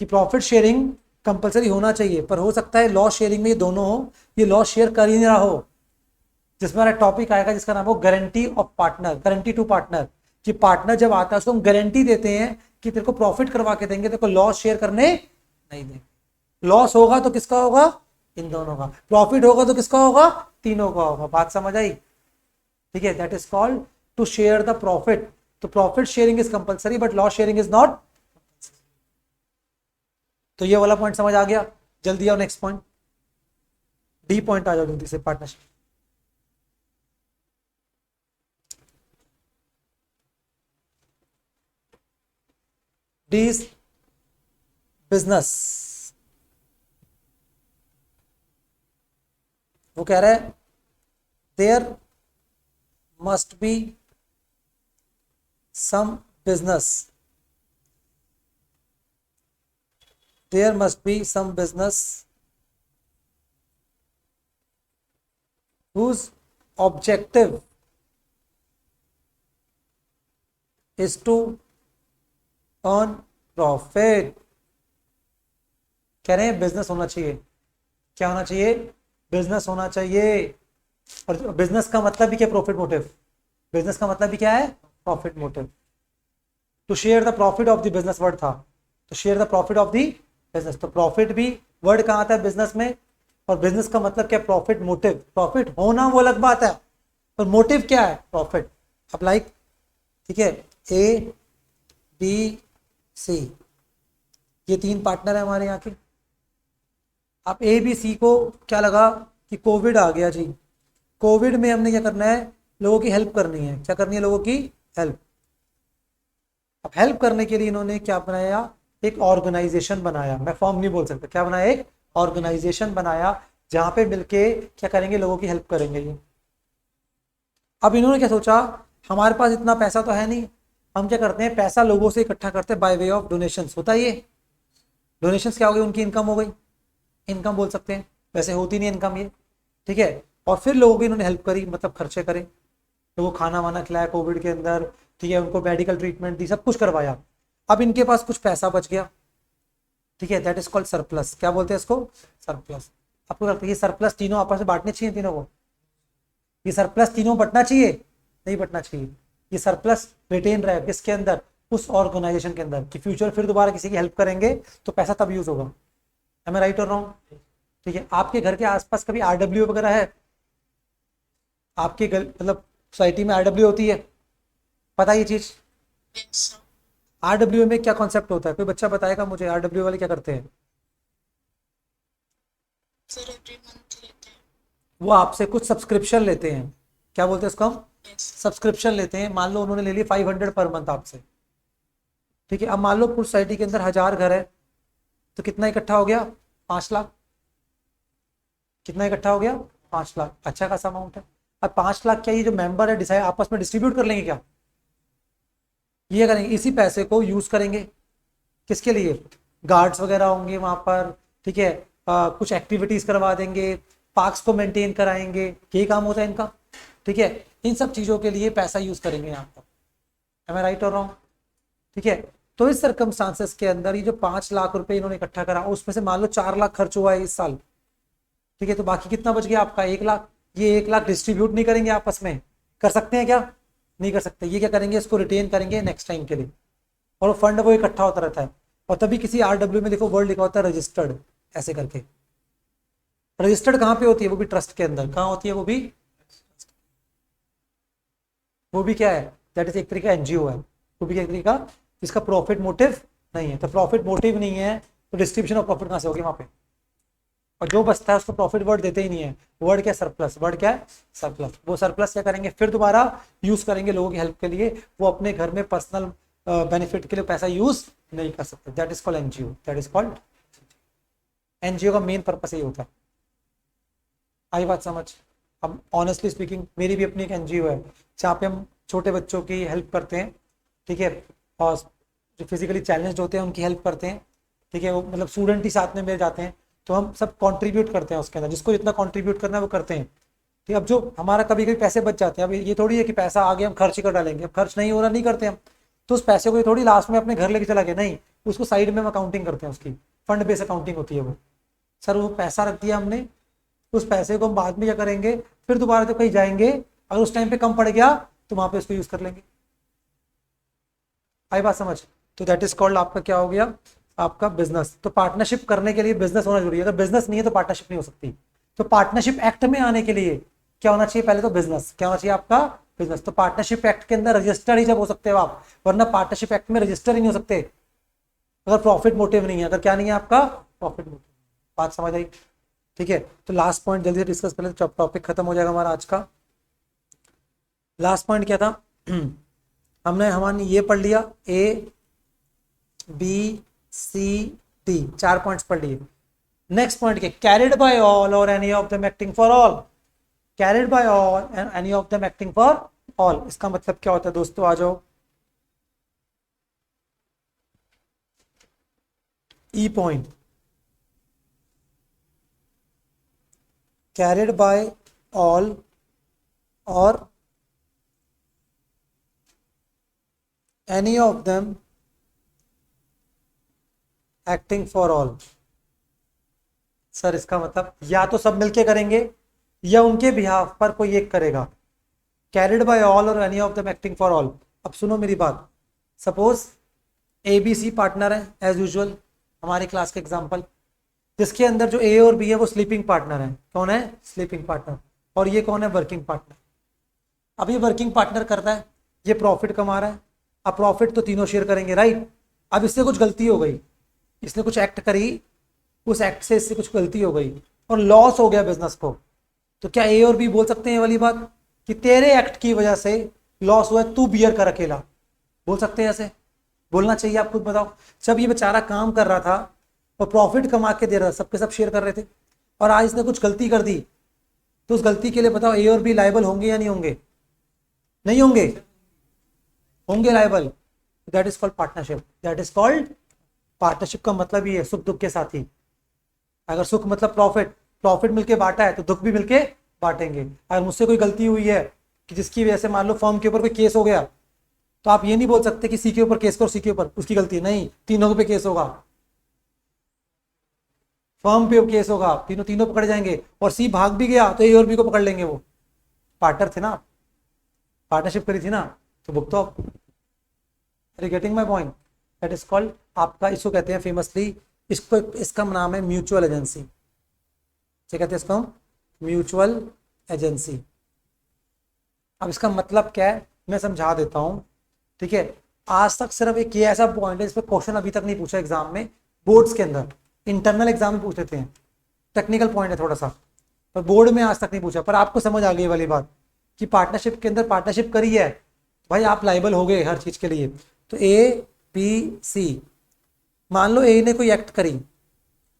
कि प्रॉफिट शेयरिंग कंपलसरी होना चाहिए, पर हो सकता है लॉस शेयरिंग में ये दोनों हो, ये लॉस शेयर कर ही नहीं रहा हो। जिसमें हमारा टॉपिक आएगा जिसका नाम हो guarantee of partner, guarantee to partner, कि पार्टनर जब आता है उसको हम गारंटी देते हैं कि तेरे को प्रॉफिट करवा के देंगे, तेरे को लॉस शेयर करने नहीं देंगे। लॉस होगा तो किसका होगा? इन दोनों का। प्रॉफिट होगा तो किसका होगा? तीनों का होगा। बात समझ आई? ठीक है, that is called to share the profit. तो profit sharing is compulsory but loss sharing is not. तो ये वाला पॉइंट समझ आ गया। जल्दी आओ नेक्स्ट पॉइंट, डी पॉइंट आ जाओ जल्दी से, पार्टनरशिप। D is business. वो कह रहा है there must be some business, there must be some business whose objective is to earn profit। कह रहे हैं बिजनेस होना चाहिए। क्या होना चाहिए? बिजनेस होना चाहिए। और बिजनेस का मतलब भी क्या? Profit motive. बिजनेस का मतलब भी क्या है? Profit motive. To share the profit of the business word था, तो share the profit of the business. तो प्रॉफिट भी वर्ड कहाँ आता है? बिजनेस में। और बिजनेस का मतलब क्या? Profit motive. प्रॉफिट होना वो अलग बात है, पर मोटिव क्या है? प्रॉफिट। अब लाइक, ठीक है, ए बी सी, ये 3 पार्टनर है हमारे यहाँ के। अब ए बी सी को क्या लगा कि कोविड आ गया जी, कोविड में हमने क्या करना है? लोगों की हेल्प करनी है। क्या करनी है? लोगों की हेल्प। अब हेल्प करने के लिए इन्होंने क्या बनाया? एक ऑर्गेनाइजेशन बनाया। मैं फॉर्म नहीं बोल सकता, क्या बनाया? एक ऑर्गेनाइजेशन बनाया, जहां पे मिलके क्या करेंगे? लोगों की हेल्प करेंगे ये। अब इन्होंने क्या सोचा, हमारे पास इतना पैसा तो है नहीं, हम क्या करते हैं? पैसा लोगों से इकट्ठा करते हैं बाय वे ऑफ डोनेशंस। होता है ये डोनेशंस। क्या हो गई? उनकी इनकम हो गई। इनकम बोल सकते हैं, वैसे होती नहीं इनकम ये, ठीक है। और फिर लोगों की इन्होंने हेल्प करी, मतलब खर्चे करे, लोगों को खाना वाना खिलाया कोविड के अंदर, ठीक है, उनको मेडिकल ट्रीटमेंट दी, सब कुछ करवाया। अब इनके पास कुछ पैसा बच गया, ठीक है, दैट इज कॉल्ड सरप्लस। क्या बोलते हैं इसको? सरप्लस। आपको लगता है ये सरप्लस तीनों आपस में बांटने चाहिए? तीनों को ये सरप्लस तीनों बंटना चाहिए? नहीं बंटना चाहिए। ये सरप्लस रिटेन रहे किसके अंदर? उस ऑर्गेनाइजेशन के अंदर, कि फ्यूचर फिर दोबारा किसी की हेल्प करेंगे तो पैसा तब यूज होगा। एम आई राइट और रॉन्ग? ठीक है। आपके घर के आसपास कभी आरडब्ल्यू वगैरह है? आपके घर मतलब सोसाइटी में आरडब्ल्यू होती है? पता है ये चीज? Yes, sir. आरडब्ल्यू में क्या कॉन्सेप्ट होता है? कोई बच्चा बताएगा मुझे, आरडब्ल्यू वाले क्या करते हैं? Sir, every month लेते हैं। वो आपसे कुछ सब्सक्रिप्शन लेते हैं। क्या बोलते हैं उसको हम? Yes. सब्सक्रिप्शन लेते हैं। मान लो उन्होंने ले ली 500 पर मंथ आपसे, ठीक है। अब मान लो पूरी सोसाइटी के अंदर 1000 घर है, तो कितना इकट्ठा हो गया? 5 लाख। कितना इकट्ठा हो गया? 5 लाख। अच्छा खासा अमाउंट है। अब 5 लाख क्या ये जो मेंबर है डिसाइड आपस में डिस्ट्रीब्यूट कर लेंगे? क्या ये करेंगे? इसी पैसे को यूज करेंगे किसके लिए? गार्ड्स वगैरह होंगे वहां पर, ठीक है, कुछ एक्टिविटीज करवा देंगे, पार्क्स को मेंटेन कराएंगे, यही काम होता है इनका, ठीक है। इन सब चीजों के लिए पैसा यूज करेंगे यहाँ पर। एम आई राइट और रॉन्ग? ठीक है। तो इस सर्कमस्टांसेस के अंदर ये जो 5 लाख रुपए इन्होंने इकट्ठा करा, उसमें से मान लो 4 लाख खर्च हुआ है इस साल, ठीक है, तो बाकी कितना बच गया आपका? 1 लाख। ये 1 लाख डिस्ट्रीब्यूट नहीं करेंगे आपस में? कर सकते हैं क्या? नहीं कर सकते। ये क्या करेंगे? इसको रिटेन करेंगे नेक्स्ट टाइम के लिए, और वो फंड वो इकट्ठा होता रहता है। और तभी किसी आरडब्ल्यू में देखो वर्ड लिखा होता है रजिस्टर्ड, ऐसे करके। रजिस्टर्ड कहाँ पे होती है? वो भी ट्रस्ट के अंदर। कहाँ होती है? वो भी क्या है? दैट इज एक तरीके का एनजीओ है। वो भी एक तरीके का, इसका प्रॉफिट मोटिव नहीं है। तो प्रॉफिट मोटिव नहीं है तो डिस्ट्रीब्यूशन ऑफ प्रॉफिट कहाँ से होगी वहां पे? और जो बचता है उसको प्रॉफिट वर्ड देते ही नहीं है। वर्ड क्या? सरप्लस। वर्ड क्या है? सरप्लस। वो सरप्लस क्या करेंगे? फिर दोबारा यूज करेंगे लोगों की हेल्प के लिए। वो अपने घर में पर्सनल बेनिफिट के लिए पैसा यूज नहीं कर सकते। That is called NGO. That is called NGO. का मेन पर्पस यही होता है। आई बात समझ? अब ऑनेस्टली स्पीकिंग मेरी भी अपनी एक एनजीओ है, जहाँ पे हम छोटे बच्चों की हेल्प करते हैं, ठीक है, और जो फिजिकली चैलेंज्ड होते हैं उनकी हेल्प करते हैं, ठीक है। वो मतलब स्टूडेंट ही साथ में मेरे जाते हैं, तो हम सब कंट्रीब्यूट करते हैं उसके अंदर, जिसको जितना कंट्रीब्यूट करना है वो करते हैं, ठीक है। अब जो हमारा कभी कभी पैसे बच जाते हैं, अब ये थोड़ी है कि पैसा आ गया हम खर्च ही कर डालेंगे, अब खर्च नहीं हो रहा नहीं करते हम, तो उस पैसे को ये थोड़ी लास्ट में अपने घर लेके चला गया, नहीं, उसको साइड में हम अकाउंटिंग करते हैं उसकी, फंड बेस्ड अकाउंटिंग होती है वो। सर वो पैसा रख दिया हमने, उस पैसे को हम बाद में क्या करेंगे? फिर दोबारा जब कहीं जाएंगे, अगर उस टाइम पे कम पड़ गया तो वहां पे उसको यूज कर लेंगे। आई बात समझ? तो दैट इज कॉल्ड आपका क्या हो गया? आपका बिजनेस। तो पार्टनरशिप करने के लिए बिजनेस होना जरूरी है। अगर बिजनेस नहीं है तो पार्टनरशिप नहीं हो सकती। तो पार्टनरशिप एक्ट में आने के लिए क्या होना चाहिए? पहले तो बिजनेस। क्या होना चाहिए आपका? बिजनेस। तो पार्टनरशिप एक्ट के अंदर रजिस्टर्ड ही जब हो सकते हो आप, वरना पार्टनरशिप एक्ट में रजिस्टर ही नहीं हो सकते अगर प्रॉफिट मोटिव नहीं है। अगर क्या नहीं है आपका, प्रॉफिट मोटिव। बात समझ आई? ठीक है, तो लास्ट पॉइंट जल्दी से डिस्कस कर लेते, टॉपिक खत्म हो जाएगा हमारा आज का। लास्ट पॉइंट क्या था? हमने ये पढ़ लिया, A B C D, 4 points पढ़ लिए। नेक्स्ट पॉइंट क्या? कैरिड बाय ऑल और any of them acting for all. Carried by all and any of them acting for all, इसका मतलब क्या होता है दोस्तों? आ जाओ, E point, carried by all or any of them acting for all। Sir इसका मतलब या तो सब मिलके करेंगे या उनके बिहाफ पर कोई एक करेगा। carried by all और any of them acting for all। अब सुनो मेरी बात, सपोज ABC पार्टनर है एज यूजुअल, हमारी क्लास के एग्जांपल, जिसके अंदर जो ए और बी है वो स्लीपिंग पार्टनर है। कौन है? Sleeping partner. और ये कौन है? Working partner. अब ये वर्किंग पार्टनर करता है, ये प्रॉफिट कमा रहा है। अब प्रॉफिट तो तीनों शेयर करेंगे, राइट। अब इससे कुछ गलती हो गई, इसने कुछ एक्ट करी, उस एक्ट से इससे कुछ गलती हो गई और लॉस हो गया बिजनेस को, तो क्या ए और बी बोल सकते हैं ये वाली बात कि तेरे एक्ट की वजह से लॉस हुआ है, तू बियर कर अकेला? बोल सकते हैं ऐसे? बोलना चाहिए? आप खुद बताओ। जब ये बेचारा काम कर रहा था और प्रॉफिट कमा के दे रहा था, सबके सब शेयर कर रहे थे, और आज इसने कुछ गलती कर दी, तो उस गलती के लिए बताओ ए और बी लायबल होंगे या नहीं होंगे? नहीं होंगे? होंगे liable. That is called partnership. That is called partnership. का मतलब ही है सुख दुख के साथी। अगर सुख मतलब प्रॉफिट, प्रॉफिट मिलके बांटा है तो दुख भी मिलके बांटेंगे। अगर मुझसे कोई गलती हुई है कि जिसकी वजह से मान लो फर्म के ऊपर कोई केस हो गया, तो आप ये नहीं बोल सकते कि सी के ऊपर केस करो, सी के ऊपर उसकी गलती नहीं, तीनों पे केस होगा, फर्म पे केस होगा, तीनों तीनों पकड़ जाएंगे। और सी भाग भी गया तो ए और बी को पकड़ लेंगे, वो पार्टनर थे ना, पार्टनरशिप करी थी ना, तो भुगतो आप। Are you getting my point? That is called, आपका इसको कहते हैं फेमसली, इसको इसका नाम है म्यूचुअल एजेंसी। क्या कहते हैं इसको? Mutual agency. अब इसका मतलब क्या है मैं समझा देता हूं, ठीक है। आज तक सिर्फ एक ये ऐसा पॉइंट है इस पर क्वेश्चन अभी तक नहीं पूछा एग्जाम में, बोर्ड्स के अंदर, इंटरनल एग्जाम में पूछ लेते हैं, टेक्निकल पॉइंट है थोड़ा सा, पर बोर्ड में आज तक नहीं पूछा। पर आपको समझ आ गई वाली बात कि पार्टनरशिप के अंदर पार्टनरशिप करी है भाई, आप लाइबल हो गए हर चीज के लिए। तो ए बी सी, मान लो ए ने कोई एक्ट करी,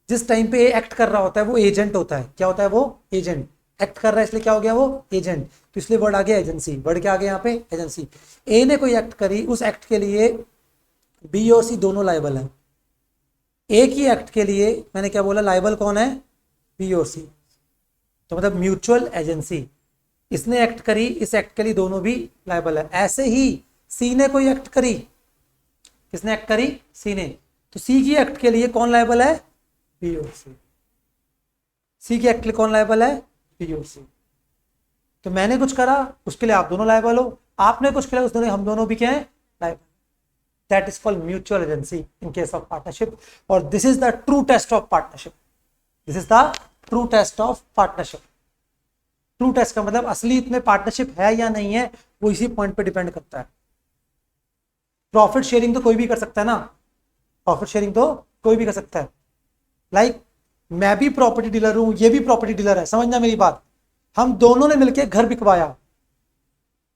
जिस टाइम पे ए एक्ट कर रहा होता है वो एजेंट होता है। क्या होता है वो? एजेंट। एक्ट कर रहा है इसलिए क्या हो गया वो? एजेंट। तो इसलिए वर्ड आ गया एजेंसी। वर्ड क्या आ गया यहाँ पे? एजेंसी। ए ने कोई एक्ट करी, उस एक्ट के लिए बी और सी दोनों लाइबल है। एक ही एक्ट के लिए मैंने क्या बोला, लाइबल कौन है? बी और सी। तो मतलब म्यूचुअल एजेंसी, इसने एक्ट करी, इस एक्ट के लिए दोनों भी लाइबल है। ऐसे ही सी ने कोई एक्ट करी, किसने एक्ट करी? सी ने, तो सी की एक्ट के लिए कौन लाइबल है? बी और सी। सी के एक्ट के लिए कौन लाइबल है? बी और सी। तो मैंने कुछ करा उसके लिए आप दोनों लाइबल हो, आपने कुछ किया उस दोनों, हम दोनों भी क्या है? Liable. That is called mutual agency in case of partnership, और this is the true test of partnership. This is the true test of partnership. True test का मतलब असली में पार्टनरशिप है या नहीं है, वो इसी पॉइंट पे डिपेंड करता है। प्रॉफिट शेयरिंग तो कोई भी कर सकता है ना, प्रॉफिट शेयरिंग तो कोई भी कर सकता है। लाइक मैं भी प्रॉपर्टी डीलर हूं, ये भी प्रॉपर्टी डीलर है, समझना मेरी बात। हम दोनों ने मिलकर घर बिकवाया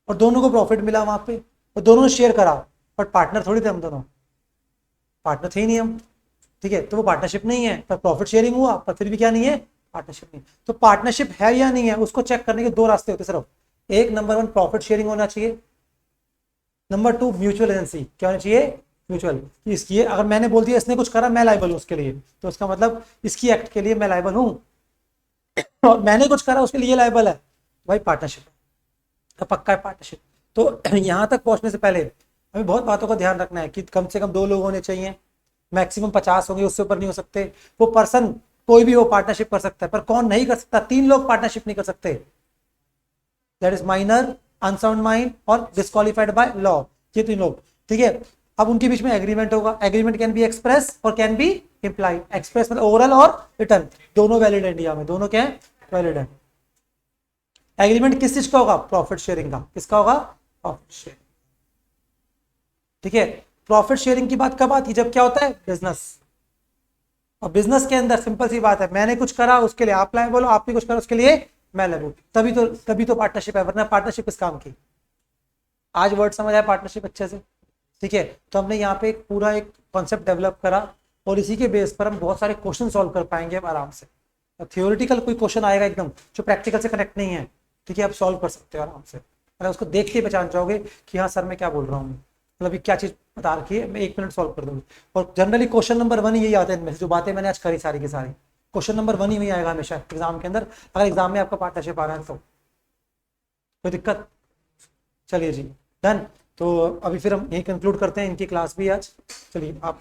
और दोनों को प्रॉफिट मिला वहां पे, और दोनों ने शेयर करा, बट पार्टनर थोड़ी थे हम दोनों, पार्टनर थे ही नहीं हम, ठीक है। तो वो पार्टनरशिप नहीं है, पर प्रॉफिट शेयरिंग हुआ, पर फिर भी क्या नहीं है? पार्टनरशिप नहीं। तो पार्टनरशिप है या नहीं है उसको चेक करने के दो रास्ते होते सिर्फ। एक, नंबर 1 प्रॉफिट शेयरिंग होना चाहिए, नंबर 2 म्यूचुअल एजेंसी। क्या होना चाहिए? म्यूचुअल। इसकी अगर मैंने बोल दिया इसने कुछ करा मैं लाइबल हूं उसके लिए, तो उसका मतलब इसकी एक्ट के लिए मैं लाइबल हूं, और मैंने कुछ करा उसके लिए लाइबल है, भाई पार्टनरशिप का पक्का है पार्टनरशिप। तो यहां तक पहुंचने से पहले हमें बहुत बातों का ध्यान रखना है कि कम से कम 2 लोग होने चाहिए, मैक्सिमम 50 होंगे, उससे ऊपर नहीं हो सकते। वो पर्सन कोई भी वो पार्टनरशिप कर सकता है, पर कौन नहीं कर सकता? 3 लोग पार्टनरशिप नहीं कर सकते। That is minor, unsound mind और डिस्क्वालिफाइड बाय लॉ, ये 3 लोग, ठीक है। अब उनके बीच में एग्रीमेंट होगा। एग्रीमेंट कैन बी एक्सप्रेस और कैन बी इंप्लाइड। एक्सप्रेस मतलब ओरल और रिटर्न, दोनों वैलिड है इंडिया में, दोनों क्या है? वैलिड है। एग्रीमेंट किस चीज का होगा? प्रॉफिट शेयरिंग का। किसका होगा? Profit sharing. ठीक है, प्रॉफिट शेयरिंग की बात कब आती है? जब क्या होता है? बिजनेस। और बिजनेस के अंदर सिंपल सी बात है, मैंने कुछ करा उसके लिए आप लाए बोलो, आपने कुछ करा उसके लिए मैं लगू, तभी तो पार्टनरशिप है, वरना पार्टनरशिप किस काम की? आज वर्ड समझ आया पार्टनरशिप अच्छे से? ठीक है, तो हमने यहाँ पे एक पूरा एक कॉन्सेप्ट डेवलप करा और इसी के बेस पर हम बहुत सारे क्वेश्चन सॉल्व कर पाएंगे अब आराम से। थियोरिटिकल कोई क्वेश्चन आएगा एकदम जो प्रैक्टिकल से कनेक्ट नहीं है, ठीक है, आप सॉल्व कर सकते हो आराम से, मतलब उसको देख के पहचान जाओगे कि हाँ सर मैं क्या बोल रहा हूँ, मतलब ये क्या चीज़ बता रखी है, मैं 1 मिनट सॉल्व कर दूंगी। और जनरली क्वेश्चन नंबर 1 यही आता है इनमें से, जो बातें मैंने आज करी सारी की सारी, क्वेश्चन नंबर 1 ही वही आएगा हमेशा एग्जाम के अंदर, अगर एग्जाम में आपका पार्टनरशिप आ रहा है तो कोई दिक्कत? चलिए जी, डन। तो अभी फिर हम यही कंक्लूड करते हैं, इनकी क्लास भी आज, चलिए आप